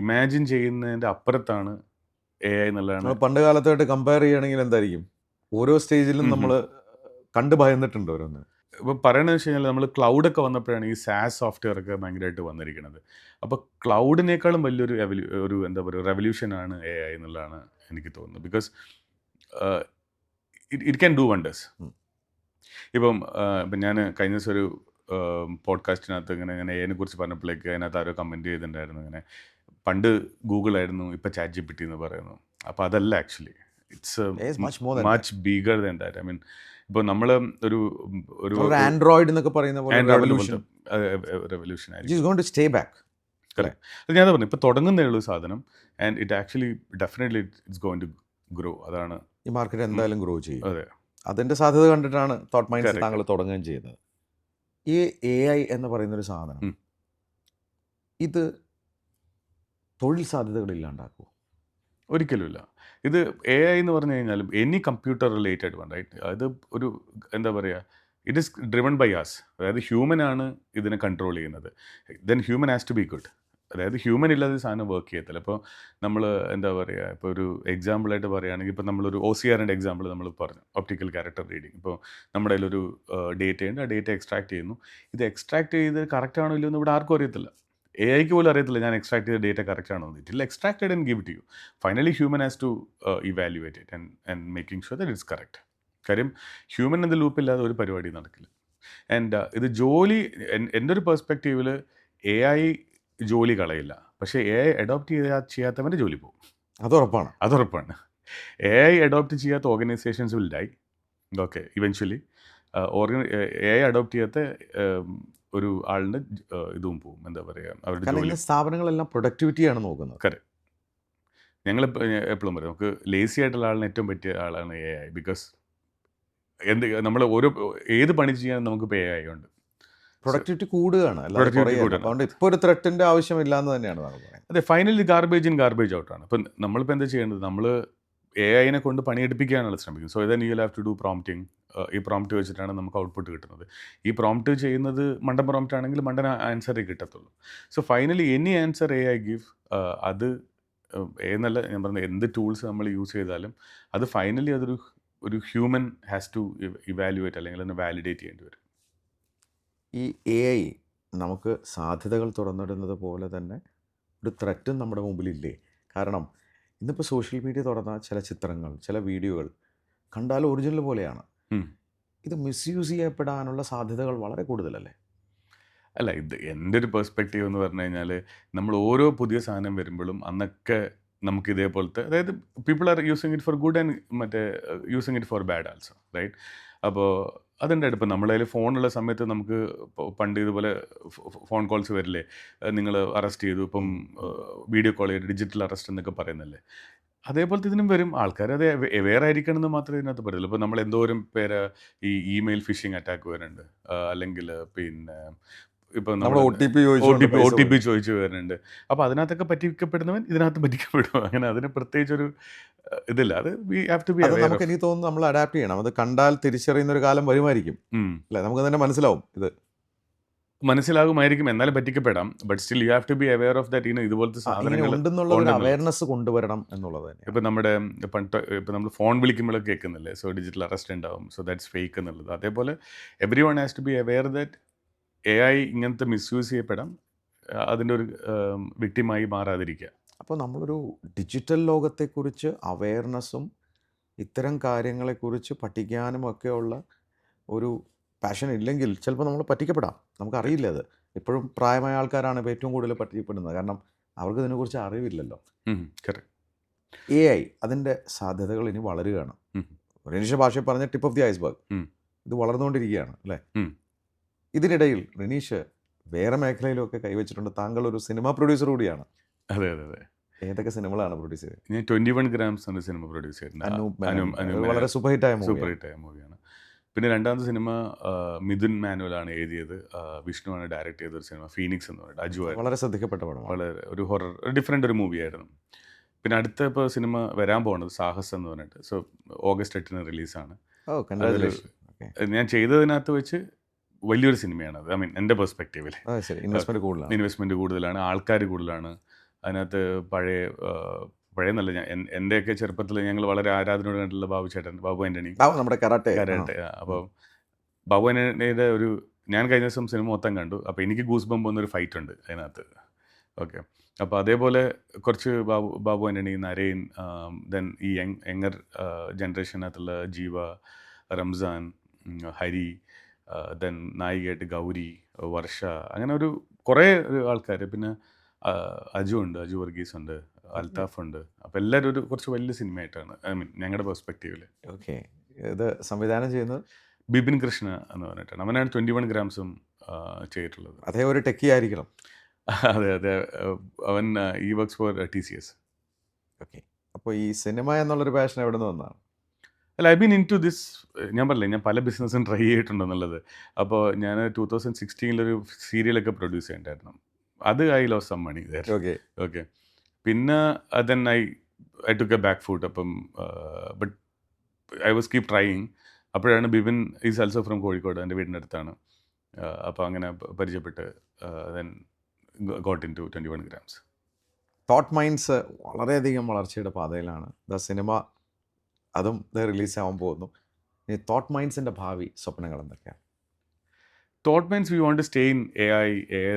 ഇമാജിൻ ചെയ്യുന്നതിൻ്റെ അപ്പുറത്താണ് AI എന്നുള്ളതാണ്. പണ്ട് കാലത്തായിട്ട് കമ്പയർ ചെയ്യുകയാണെങ്കിൽ എന്തായിരിക്കും? ഓരോ സ്റ്റേജിലും നമ്മൾ കണ്ട് ഭയന്നിട്ടുണ്ട് ഓരോന്ന്. ഇപ്പോൾ പറയണമെന്ന് വെച്ച് കഴിഞ്ഞാൽ നമ്മൾ ക്ലൗഡൊക്കെ വന്നപ്പോഴാണ് ഈ SaaS സോഫ്റ്റ്വെയർ ഒക്കെ ഭയങ്കരമായിട്ട് വന്നിരിക്കുന്നത്. അപ്പോൾ ക്ലൗഡിനേക്കാളും വലിയൊരു എന്താ പറയുക റെവല്യൂഷനാണ് AI എന്നുള്ളതാണ് എനിക്ക് തോന്നുന്നത്. Because it can do wonders. ഇപ്പം ഞാൻ കഴിഞ്ഞ ദിവസം ഒരു പോഡ്കാസ്റ്റിനകത്ത് ഇങ്ങനെ AI കുറിച്ച് പറഞ്ഞപ്പോഴേക്ക് അതിനകത്ത് ആരോ കമൻറ്റ് ചെയ്തിട്ടുണ്ടായിരുന്നു, ഇങ്ങനെ പണ്ട് ഗൂഗിളായിരുന്നു, ഇപ്പോൾ ChatGPT എന്ന് പറയുന്നു. അപ്പോൾ അതല്ല, actually it's much bigger than that. I mean ഇപ്പോൾ നമ്മൾ ഒരു ആൻഡ്രോയിഡ് എന്നൊക്കെ പറയുന്ന പോലെ റെവല്യൂഷൻ ആയിരിക്കും. ഞാൻ പറഞ്ഞു, ഇപ്പോൾ തുടങ്ങുന്നേ ഉള്ളൂ സാധനം, and it actually definitely it's going to grow. അതാണ് ഈ മാർക്കറ്റ് എന്തായാലും ഗ്രോ ചെയ്യും. അതെ, അതിൻ്റെ സാധ്യത കണ്ടിട്ടാണ് തോട്ട് മൈൻഡ്സ് താങ്കൾ തുടങ്ങുകയും ചെയ്യുന്നത്. ഈ AI എന്ന് പറയുന്നൊരു സാധനം ഇത് തൊഴിൽ സാധ്യതകൾ ഇല്ലാണ്ടാക്കുമോ? ഒരിക്കലുമില്ല. ഇത് AI എന്ന് പറഞ്ഞു കഴിഞ്ഞാലും any computer related one, right? അത് ഒരു എന്താ പറയുക, it is driven by us. അതായത് ഹ്യൂമനാണ് ഇതിനെ കൺട്രോൾ ചെയ്യുന്നത്. Then human has to be good. അതായത് ഹ്യൂമൻ ഇല്ലാതെ സാധനം വർക്ക് ചെയ്യത്തില്ല. ഇപ്പോൾ നമ്മൾ എന്താ പറയുക, ഇപ്പോൾ ഒരു എക്സാമ്പിളായിട്ട് പറയുകയാണെങ്കിൽ, ഇപ്പോൾ നമ്മളൊരു OCRൻ്റെ എക്സാമ്പിൾ നമ്മൾ പറഞ്ഞു, ഒപ്റ്റിക്കൽ ക്യാരക്ടർ റീഡിങ്. ഇപ്പോൾ നമ്മുടെ കയ്യിലൊരു ഡേറ്റ ഉണ്ട്, ആ ഡേറ്റ എക്സ്ട്രാക്ട് ചെയ്യുന്നു. ഇത് എക്സ്ട്രാക്ട് ചെയ്ത് കറക്റ്റ് ആണോ ഇല്ലയോ എന്ന് ഇവിടെ ആർക്കും അറിയത്തില്ല. AIക്ക് പോലും അറിയത്തില്ല ഞാൻ എക്സ്ട്രാക്ട് ചെയ്ത ഡേറ്റ കറക്റ്റ് ആണോ എന്ന്. It extracted and give it you. Finally human has to evaluate it and making sure that it's correct. കാര്യം ഹ്യൂമൻ എന്ന ലൂപ്പില്ലാതെ ഒരു പരിപാടി നടക്കില്ല. ആൻഡ് ഇത് ജോലി, എൻ്റെ ഒരു പെർസ്പെക്റ്റീവിൽ AI ജോലി കളയില്ല, പക്ഷേ AI അഡോപ്റ്റ് ചെയ്യാത്തവൻ്റെ ജോലി പോകും. അതുറപ്പാണ്. AI അഡോപ്റ്റ് ചെയ്യാത്ത organisations will die. Okay, eventually AI adopt ചെയ്യാത്ത ഒരു ആളിൻ്റെ ഇതും പോവും. എന്താ പറയുക, അവരുടെ ജോലി. സ്ഥാപനങ്ങളെല്ലാം പ്രൊഡക്ടിവിറ്റിയാണ് നോക്കുന്നത്. കറക്റ്റ്. ഞങ്ങളിപ്പോൾ എപ്പോഴും പറയും, നമുക്ക് ലേസി ആയിട്ടുള്ള ആളിന് ഏറ്റവും പറ്റിയ ആളാണ് AI. ബിക്കോസ് നമ്മൾ ഏത് പണി ചെയ്യാൻ നമുക്കിപ്പോൾ AI ഉണ്ട്. പ്രൊഡക്ടിവിറ്റി കൂടുകയാണ്. അതുകൊണ്ട് ഇപ്പോൾ ഒരു ത്രെറ്റിൻ്റെ ആവശ്യമില്ല എന്ന് തന്നെയാണ് പറയുന്നത്. അതെ, ഫൈനലി ഗാർബേജ് ഇൻ ഗാർബേജ് ഔട്ടാണ്. ഇപ്പം നമ്മളിപ്പോൾ എന്താ ചെയ്യേണ്ടത്, നമ്മൾ AI കൊണ്ട് പണിയെടുപ്പിക്കാനുള്ള ശ്രമിക്കുന്നത്. So then you will have to do prompting. ഈ പ്രോംപ്റ്റ് വെച്ചിട്ടാണ് നമുക്ക് ഔട്ട്പുട്ട് കിട്ടുന്നത്. ഈ പ്രോംപ്റ്റ് ചെയ്യുന്നത് മണ്ടൻ പ്രോംപ്റ്റ് ആണെങ്കിൽ മണ്ടൻ ആൻസറേ കിട്ടത്തുള്ളൂ. So finally any answer AI give, അത് എന്നല്ല ഞാൻ പറഞ്ഞത്, എന്ത് ടൂൾസ് നമ്മൾ യൂസ് ചെയ്താലും അത് ഫൈനലി ഒരു ഹ്യൂമൻ ഹാസ് ടു ഇവാലുവേറ്റ് അല്ലെങ്കിൽ അതിനെ വാലിഡേറ്റ് ചെയ്യേണ്ടി വരും. ഈ AI നമുക്ക് സാധ്യതകൾ തുറന്നിടുന്നത് പോലെ തന്നെ ഒരു ത്രെറ്റും നമ്മുടെ മുമ്പിലില്ലേ? കാരണം ഇന്നിപ്പോൾ സോഷ്യൽ മീഡിയ തുറന്ന ചില ചിത്രങ്ങൾ, ചില വീഡിയോകൾ കണ്ടാൽ ഒറിജിനൽ പോലെയാണ്. ഇത് മിസ്യൂസ് ചെയ്യപ്പെടാനുള്ള സാധ്യതകൾ വളരെ കൂടുതലല്ലേ? അല്ല, ഇത് എൻ്റെ ഒരു പെർസ്പെക്റ്റീവ് എന്ന് പറഞ്ഞു കഴിഞ്ഞാൽ, നമ്മൾ ഓരോ പുതിയ സാധനം വരുമ്പോഴും അന്നൊക്കെ നമുക്ക് ഇതേപോലത്തെ, അതായത് people are using it for good and using it for bad also, right? അപ്പോൾ അതുണ്ട്. ഇപ്പം നമ്മളെ കയ്യിൽ ഫോണുള്ള സമയത്ത് നമുക്ക് പണ്ട് ഇതുപോലെ ഫോൺ കോൾസ് വരില്ലേ, നിങ്ങൾ അറസ്റ്റ് ചെയ്തു, ഇപ്പം വീഡിയോ കോൾ ചെയ്ത് ഡിജിറ്റൽ അറസ്റ്റ് എന്നൊക്കെ പറയുന്നല്ലേ. അതേപോലത്തെ ഇതിനും വരും. ആൾക്കാർ അത് അവെയർ ആയിരിക്കണം എന്ന് മാത്രമേ ഇതിനകത്ത് പറയത്തുള്ളൂ. ഇപ്പോൾ നമ്മൾ എന്തോരം പേര് ഈ ഇമെയിൽ ഫിഷിംഗ് അറ്റാക്ക് വരുന്നുണ്ട്, അല്ലെങ്കിൽ പിന്നെ ഇപ്പം നമ്മൾ OTP ചോദിച്ചു വരുന്നുണ്ട്. അപ്പോൾ അതിനകത്തൊക്കെ പറ്റിക്കപ്പെടുന്നവൻ ഇതിനകത്ത് പറ്റിക്കപ്പെടും. അങ്ങനെ അതിന് പ്രത്യേകിച്ചൊരു ഇതില്ല. അത് we have to be aware. നമുക്ക് എനിക്ക് തോന്നുന്നു നമ്മൾ അഡാപ്റ്റ് ചെയ്യണം. അത് കണ്ടാൽ തിരിച്ചറിയുന്ന ഒരു കാലം വരുമായിരിക്കും അല്ലേ? നമുക്ക് തന്നെ മനസ്സിലാവും, ഇത് മനസ്സിലാകുമായിരിക്കും, എന്നാലും പറ്റിക്കപ്പെടാം. But still you have to be aware of that. ഇതുപോലത്തെ സാധനങ്ങൾ ഉണ്ടെന്നുള്ള ഒരു അവയർനെസ് കൊണ്ടുവരണം എന്നുള്ളത് തന്നെ. ഇപ്പം നമ്മുടെ ഇപ്പം നമ്മൾ ഫോൺ വിളിക്കുമ്പോഴൊക്കെ കേൾക്കുന്നില്ലേ, സോ ഡിജിറ്റൽ അറസ്റ്റ് ഉണ്ടാവും, സോ ദാറ്റ്സ് ഫേക്ക് എന്നുള്ളത്. അതേപോലെ everyone has to be aware that AI ഇങ്ങനത്തെ മിസ്യൂസ് ചെയ്യപ്പെടാം, അതിൻ്റെ ഒരു വിക്ടിമായി മാറാതിരിക്കുക. അപ്പോൾ നമ്മളൊരു ഡിജിറ്റൽ ലോകത്തെക്കുറിച്ച് അവെയർനെസ്സും ഇത്തരം കാര്യങ്ങളെക്കുറിച്ച് പഠിക്കാനും ഒക്കെയുള്ള ഒരു പാഷൻ ഇല്ലെങ്കിൽ ചിലപ്പോൾ നമ്മൾ പറ്റിക്കപ്പെടാം. നമുക്കറിയില്ല. അത് എപ്പോഴും പ്രായമായ ആൾക്കാരാണ് ഇപ്പോൾ ഏറ്റവും കൂടുതൽ പറ്റിക്കപ്പെടുന്നത്. കാരണം അവർക്ക് ഇതിനെക്കുറിച്ച് അറിവില്ലല്ലോ. AI അതിൻ്റെ സാധ്യതകൾ ഇനി വളരുകയാണ്. റിനീഷ് ഭാഷ പറഞ്ഞ ടിപ്പ് ഓഫ് ദി ഐസ്ബർഗ്. ഇത് വളർന്നുകൊണ്ടിരിക്കുകയാണ് അല്ലേ? ഇതിനിടയിൽ റിനീഷ് വേറെ മേഖലയിലൊക്കെ കൈവച്ചിട്ടുണ്ട്. താങ്കൾ ഒരു സിനിമ പ്രൊഡ്യൂസർ കൂടിയാണ്. അതെ അതെ അതെ. ഏതൊക്കെ സിനിമകളാണ് പ്രൊഡ്യൂസ് ചെയ്തത്? ഞാൻ 21 grams എന്ന സിനിമ പ്രൊഡ്യൂസ് ചെയ്തിട്ടുണ്ട്. വളരെ സൂപ്പർ ഹിറ്റായ മൂവിയാണ്. പിന്നെ രണ്ടാമത്തെ സിനിമ മിഥുൻ മാനുവലാണ് എഴുതിയത്, വിഷ്ണുവാണ് ഡയറക്റ്റ് ചെയ്തൊരു സിനിമ, ഫീനിക്സ് എന്ന് പറഞ്ഞിട്ട്, അജു. വളരെ ശ്രദ്ധിക്കപ്പെട്ട പടം, വളരെ ഒരു ഹൊറർ, ഡിഫറെൻ്റ് ഒരു മൂവിയായിരുന്നു. പിന്നെ അടുത്ത ഇപ്പോൾ സിനിമ വരാൻ പോകുന്നത് സാഹസ് എന്ന് പറഞ്ഞിട്ട്, സോ August 8 റിലീസാണ്. ഞാൻ ചെയ്തതിനകത്ത് വെച്ച് വലിയൊരു സിനിമയാണ് അത്. ഐ മീൻ എൻ്റെ പെർസ്പെക്റ്റീവിൽ ഇൻവെസ്റ്റ്മെൻറ്റ് കൂടുതലാണ്, ആൾക്കാർ കൂടുതലാണ് അതിനകത്ത്. പഴയ നല്ല എൻ്റെയൊക്കെ ചെറുപ്പത്തിൽ ഞങ്ങൾ വളരെ ആരാധനയോട് കണ്ടുള്ള ബാബു ആൻ്റണി, നമ്മുടെ കരാട്ടെ. അപ്പോൾ ബാബു ആൻ്റണിയുടെ ഞാൻ കഴിഞ്ഞ ദിവസം സിനിമ മൊത്തം കണ്ടു. അപ്പോൾ എനിക്ക് ഗൂസ് ബംബ് എന്നൊരു ഫൈറ്റ് ഉണ്ട് അതിനകത്ത്. ഓക്കെ, അപ്പോൾ അതേപോലെ കുറച്ച് ബാബു ആൻ്റണി, നരേൻ, ദെൻ ഈ യങ്ങർ ജനറേഷനകത്തുള്ള ജീവ, റംസാൻ, ഹരി, ദെൻ നായികയായിട്ട് ഗൗരി, വർഷ, അങ്ങനെ കുറേ ആൾക്കാർ. പിന്നെ അജു ഉണ്ട്, അജു വർഗീസ് ഉണ്ട്, അൽത്താഫ് ഉണ്ട്. അപ്പോൾ എല്ലാവരും കുറച്ച് വലിയ സിനിമയായിട്ടാണ്, ഐ മീൻ ഞങ്ങളുടെ പെർസ്പെക്റ്റീവിൽ. ഓക്കെ, ഇത് സംവിധാനം ചെയ്യുന്നത് ബിപിൻ കൃഷ്ണ എന്ന് പറഞ്ഞിട്ടാണ്. അവനാണ് 21 grams ചെയ്തിട്ടുള്ളത്. അതേ ഒരു ടെക്കി ആയിരിക്കണം. അതെ അതെ, അവൻ ഈ വർക്ക്സ് ഫോർ TCS. ഓക്കെ, അപ്പോൾ ഈ സിനിമ എന്നുള്ളൊരു പാഷൻ എവിടെ നിന്ന് വന്നതാണ്? അല്ല, I been into this. ഞാൻ പറഞ്ഞില്ലേ, ഞാൻ പല ബിസിനസ്സും ട്രൈ ചെയ്തിട്ടുണ്ടെന്നുള്ളത്. അപ്പോൾ ഞാൻ 2016 സീരിയലൊക്കെ പ്രൊഡ്യൂസ് ചെയ്തിട്ടുണ്ടായിരുന്നു. അത് I lost some money. Okay, പിന്നെ then I took a back foot. അപ്പം but I was keep trying. അപ്പോഴാണ് Bipin is also from Kozhikode, എൻ്റെ വീടിൻ്റെ അടുത്താണ്. അപ്പോൾ അങ്ങനെ പരിചയപ്പെട്ട് then got in to 21 grams. Thought Minds വളരെയധികം വളർച്ചയുടെ പാതയിലാണ്. സിനിമ അതും റിലീസാകാൻ പോകുന്നു. ഈ തോട്ട് മൈൻഡ്സിൻ്റെ ഭാവി സ്വപ്നങ്ങൾ എന്തൊക്കെയാണ്? Thought Minds, we want to stay in AI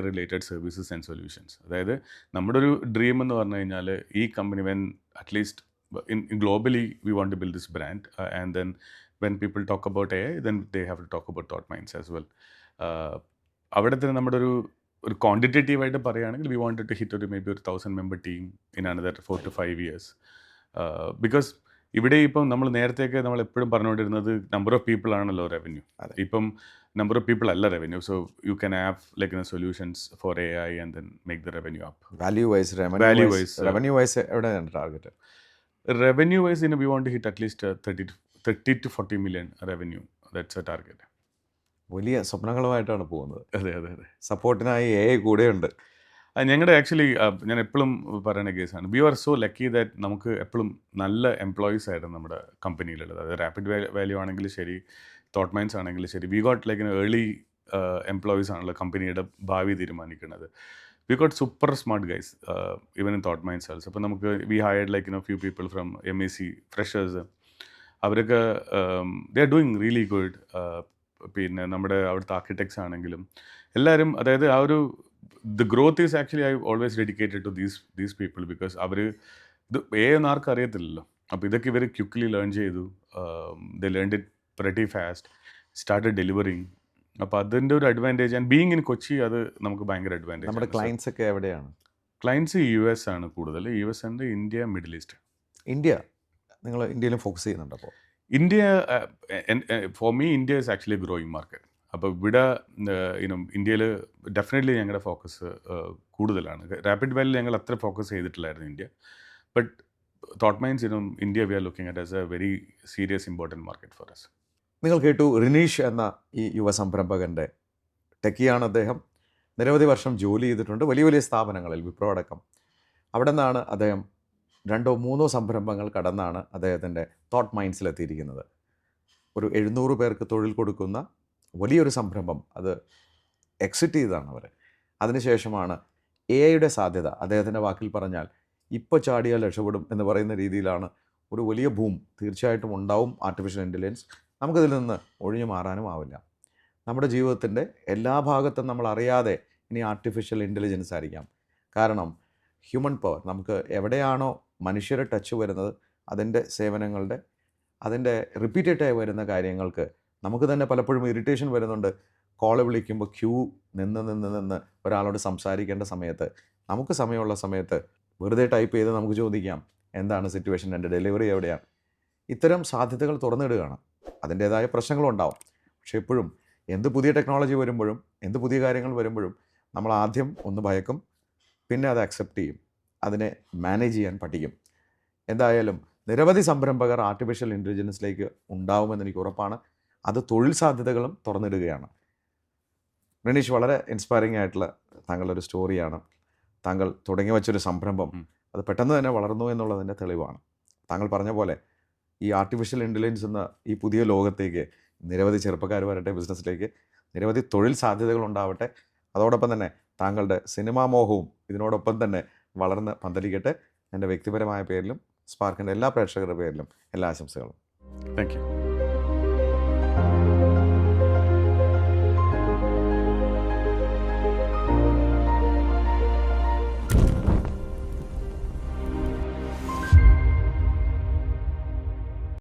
related services and solutions. അതായത് നമ്മുടെ ഒരു ഡ്രീം എന്ന് പറഞ്ഞു കഴിഞ്ഞാൽ ഈ company when at least in globally we want to build this brand, and then when people talk about AI, then they have to talk about thought minds as well. അവിടെ തന്നെ നമ്മുടെ ഒരു ക്വാണ്ടിറ്റേറ്റീവായിട്ട് പറയുകയാണെങ്കിൽ we wanted to hit maybe 1,000 member team in another 4 to 5 years. Because ഇവിടെ ഇപ്പം നമ്മൾ നേരത്തെയൊക്കെ നമ്മൾ എപ്പോഴും പറഞ്ഞുകൊണ്ടിരുന്നത് നമ്പർ ഓഫ് പീപ്പിൾ ആണല്ലോ റവന്യൂ. ഇപ്പം നമ്പർ ഓഫ് പീപ്പിൾ അല്ല revenue. So you can have like solutions for AI and then make the revenue up. Value wise എവിടെയാണ് target? Revenue wise, we want to hit at least 30 to 40 million revenue. That's a target. വലിയ സ്വപ്നങ്ങളുമായിട്ടാണ് പോകുന്നത്. അതെ അതെ അതെ. സപ്പോർട്ടിനായി AI കൂടെയുണ്ട്. ഞങ്ങളുടെ actually ഞാൻ എപ്പോഴും പറയുന്ന കേസാണ്. We are so lucky that നമുക്ക് എപ്പോഴും നല്ല എംപ്ലോയീസ് ആയിരുന്നു നമ്മുടെ കമ്പനിയിലുള്ളത്. അത് റാപ്പിഡ് വാല്യൂ ആണെങ്കിലും ശരി, തോട്ട് മൈൻഡ്സ് ആണെങ്കിലും ശരി, we got like early employees ആണല്ലോ കമ്പനിയുടെ ഭാവി തീരുമാനിക്കുന്നത്. We got super smart guys even in Thought Minds also. അപ്പോൾ നമുക്ക് we hired like few people from MEC freshers. അവരൊക്കെ they are doing really good. പിന്നെ നമ്മുടെ അവിടുത്തെ ആർക്കിടെക്ട്സ് ആണെങ്കിലും എല്ലാവരും, അതായത് ആ ഒരു the growth is actually I always dedicated to these people because അവർ ഇത് ഒന്നും ആർക്കും അറിയത്തില്ലല്ലോ. അപ്പോൾ ഇതൊക്കെ ഇവർ ക്വിക്ക്ലി ലേൺ ചെയ്തു. The learn it pretty fast, started delivering. അപ്പോൾ അതിൻ്റെ ഒരു advantage. And being in Kochi അത് നമുക്ക് ഭയങ്കര അഡ്വാൻറ്റേജ്. നമ്മുടെ ക്ലയൻസ് ഒക്കെ എവിടെയാണ്? ക്ലയൻസ് US ആണ് കൂടുതൽ. US ഉണ്ട്, ഇന്ത്യ, മിഡിൽ ഈസ്റ്റ്. ഇന്ത്യ, നിങ്ങൾ ഇന്ത്യയിലും ഫോക്കസ് ചെയ്യുന്നുണ്ട്? അപ്പോൾ India, for me India is actually growing market. അപ്പോൾ ഇവിടെ ഇന്ത്യയിൽ ഡെഫിനറ്റ്ലി ഞങ്ങളുടെ ഫോക്കസ് കൂടുതലാണ്. റാപ്പിഡ് വാല്യൂ ഞങ്ങൾ അത്ര ഫോക്കസ് ചെയ്തിട്ടില്ലായിരുന്നു India. But Thought Minds India we are looking at as a very serious important market for us. നിങ്ങൾ കേട്ടു റിനീഷ് എന്ന ഈ യുവ സംരംഭകൻ്റെ. ടെക്കിയാണ് അദ്ദേഹം. നിരവധി വർഷം ജോലി ചെയ്തിട്ടുണ്ട് വലിയ വലിയ സ്ഥാപനങ്ങളിൽ, വിപ്രോ അടക്കം. അവിടെ നിന്നാണ് അദ്ദേഹം 2-3 സംരംഭങ്ങൾ കടന്നാണ് അദ്ദേഹത്തിൻ്റെ തോട്ട് മൈൻഡ്സിലെത്തിയിരിക്കുന്നത്. ഒരു 700 പേർക്ക് തൊഴിൽ കൊടുക്കുന്ന വലിയൊരു സംരംഭം, അത് എക്സിറ്റ് ചെയ്തതാണ് അവർ. അതിനുശേഷമാണ് AI സാധ്യത, അദ്ദേഹത്തിൻ്റെ വാക്കിൽ പറഞ്ഞാൽ ഇപ്പോൾ ചാടിയാൽ രക്ഷപ്പെടും എന്ന് പറയുന്ന രീതിയിലാണ് ഒരു വലിയ ബൂം തീർച്ചയായിട്ടും ഉണ്ടാവും. ആർട്ടിഫിഷ്യൽ ഇൻ്റലിജൻസ് നമുക്കിതിൽ നിന്ന് ഒഴിഞ്ഞു മാറാനും ആവില്ല. നമ്മുടെ ജീവിതത്തിൻ്റെ എല്ലാ ഭാഗത്തും നമ്മൾ അറിയാതെ ഇനി ആർട്ടിഫിഷ്യൽ ഇൻ്റലിജൻസ് ആയിരിക്കാം. കാരണം ഹ്യൂമൻ പവർ, നമുക്ക് എവിടെയാണോ മനുഷ്യരെ ടച്ച് വരുന്നത്, അതിൻ്റെ സേവനങ്ങളുടെ, അതിൻ്റെ റിപ്പീറ്റഡായി വരുന്ന കാര്യങ്ങൾക്ക് നമുക്ക് തന്നെ പലപ്പോഴും ഇറിറ്റേഷൻ വരുന്നുണ്ട്. കോള് വിളിക്കുമ്പോൾ നിന്ന് ഒരാളോട് സംസാരിക്കേണ്ട സമയത്ത്, നമുക്ക് സമയമുള്ള സമയത്ത് വെറുതെ ടൈപ്പ് ചെയ്ത് നമുക്ക് ചോദിക്കാം എന്താണ് സിറ്റുവേഷൻ, എൻ്റെ ഡെലിവറി എവിടെയാണ്. ഇത്തരം സാധ്യതകൾ തുറന്നിടുകയാണ്. അതിൻ്റേതായ പ്രശ്നങ്ങളുണ്ടാവും. പക്ഷേ എപ്പോഴും എന്ത് പുതിയ ടെക്നോളജി വരുമ്പോഴും, എന്ത് പുതിയ കാര്യങ്ങൾ വരുമ്പോഴും നമ്മൾ ആദ്യം ഒന്ന് ഭയക്കും, പിന്നെ അത് അക്സെപ്റ്റ് ചെയ്യും, അതിനെ മാനേജ് ചെയ്യാൻ പഠിക്കും. എന്തായാലും നിരവധി സംരംഭകർ ആർട്ടിഫിഷ്യൽ ഇൻ്റലിജൻസിലേക്ക് ഉണ്ടാവുമെന്ന് എനിക്ക് ഉറപ്പാണ്. അത് തൊഴിൽ സാധ്യതകളും തുറന്നിടുകയാണ്. റിനീഷ്, വളരെ ഇൻസ്പയറിംഗ് ആയിട്ടുള്ള താങ്കളുടെ ഒരു സ്റ്റോറിയാണ്. താങ്കൾ തുടങ്ങി വച്ചൊരു സംരംഭം അത് പെട്ടെന്ന് തന്നെ വളർന്നു എന്നുള്ളതിൻ്റെ തെളിവാണ്. താങ്കൾ പറഞ്ഞ പോലെ ഈ ആർട്ടിഫിഷ്യൽ ഇൻ്റലിജൻസ് എന്ന ഈ പുതിയ ലോകത്തേക്ക് നിരവധി ചെറുപ്പക്കാർ വരട്ടെ, ബിസിനസ്സിലേക്ക് നിരവധി തൊഴിൽ സാധ്യതകൾ ഉണ്ടാവട്ടെ. അതോടൊപ്പം തന്നെ താങ്കളുടെ സിനിമാ മോഹവും ഇതിനോടൊപ്പം തന്നെ വളർന്ന് പന്തലിക്കട്ടെ. എൻ്റെ വ്യക്തിപരമായ പേരിലും സ്പാർക്കിൻ്റെ എല്ലാ പ്രേക്ഷകരുടെ പേരിലും എല്ലാ ആശംസകളും. Thank you.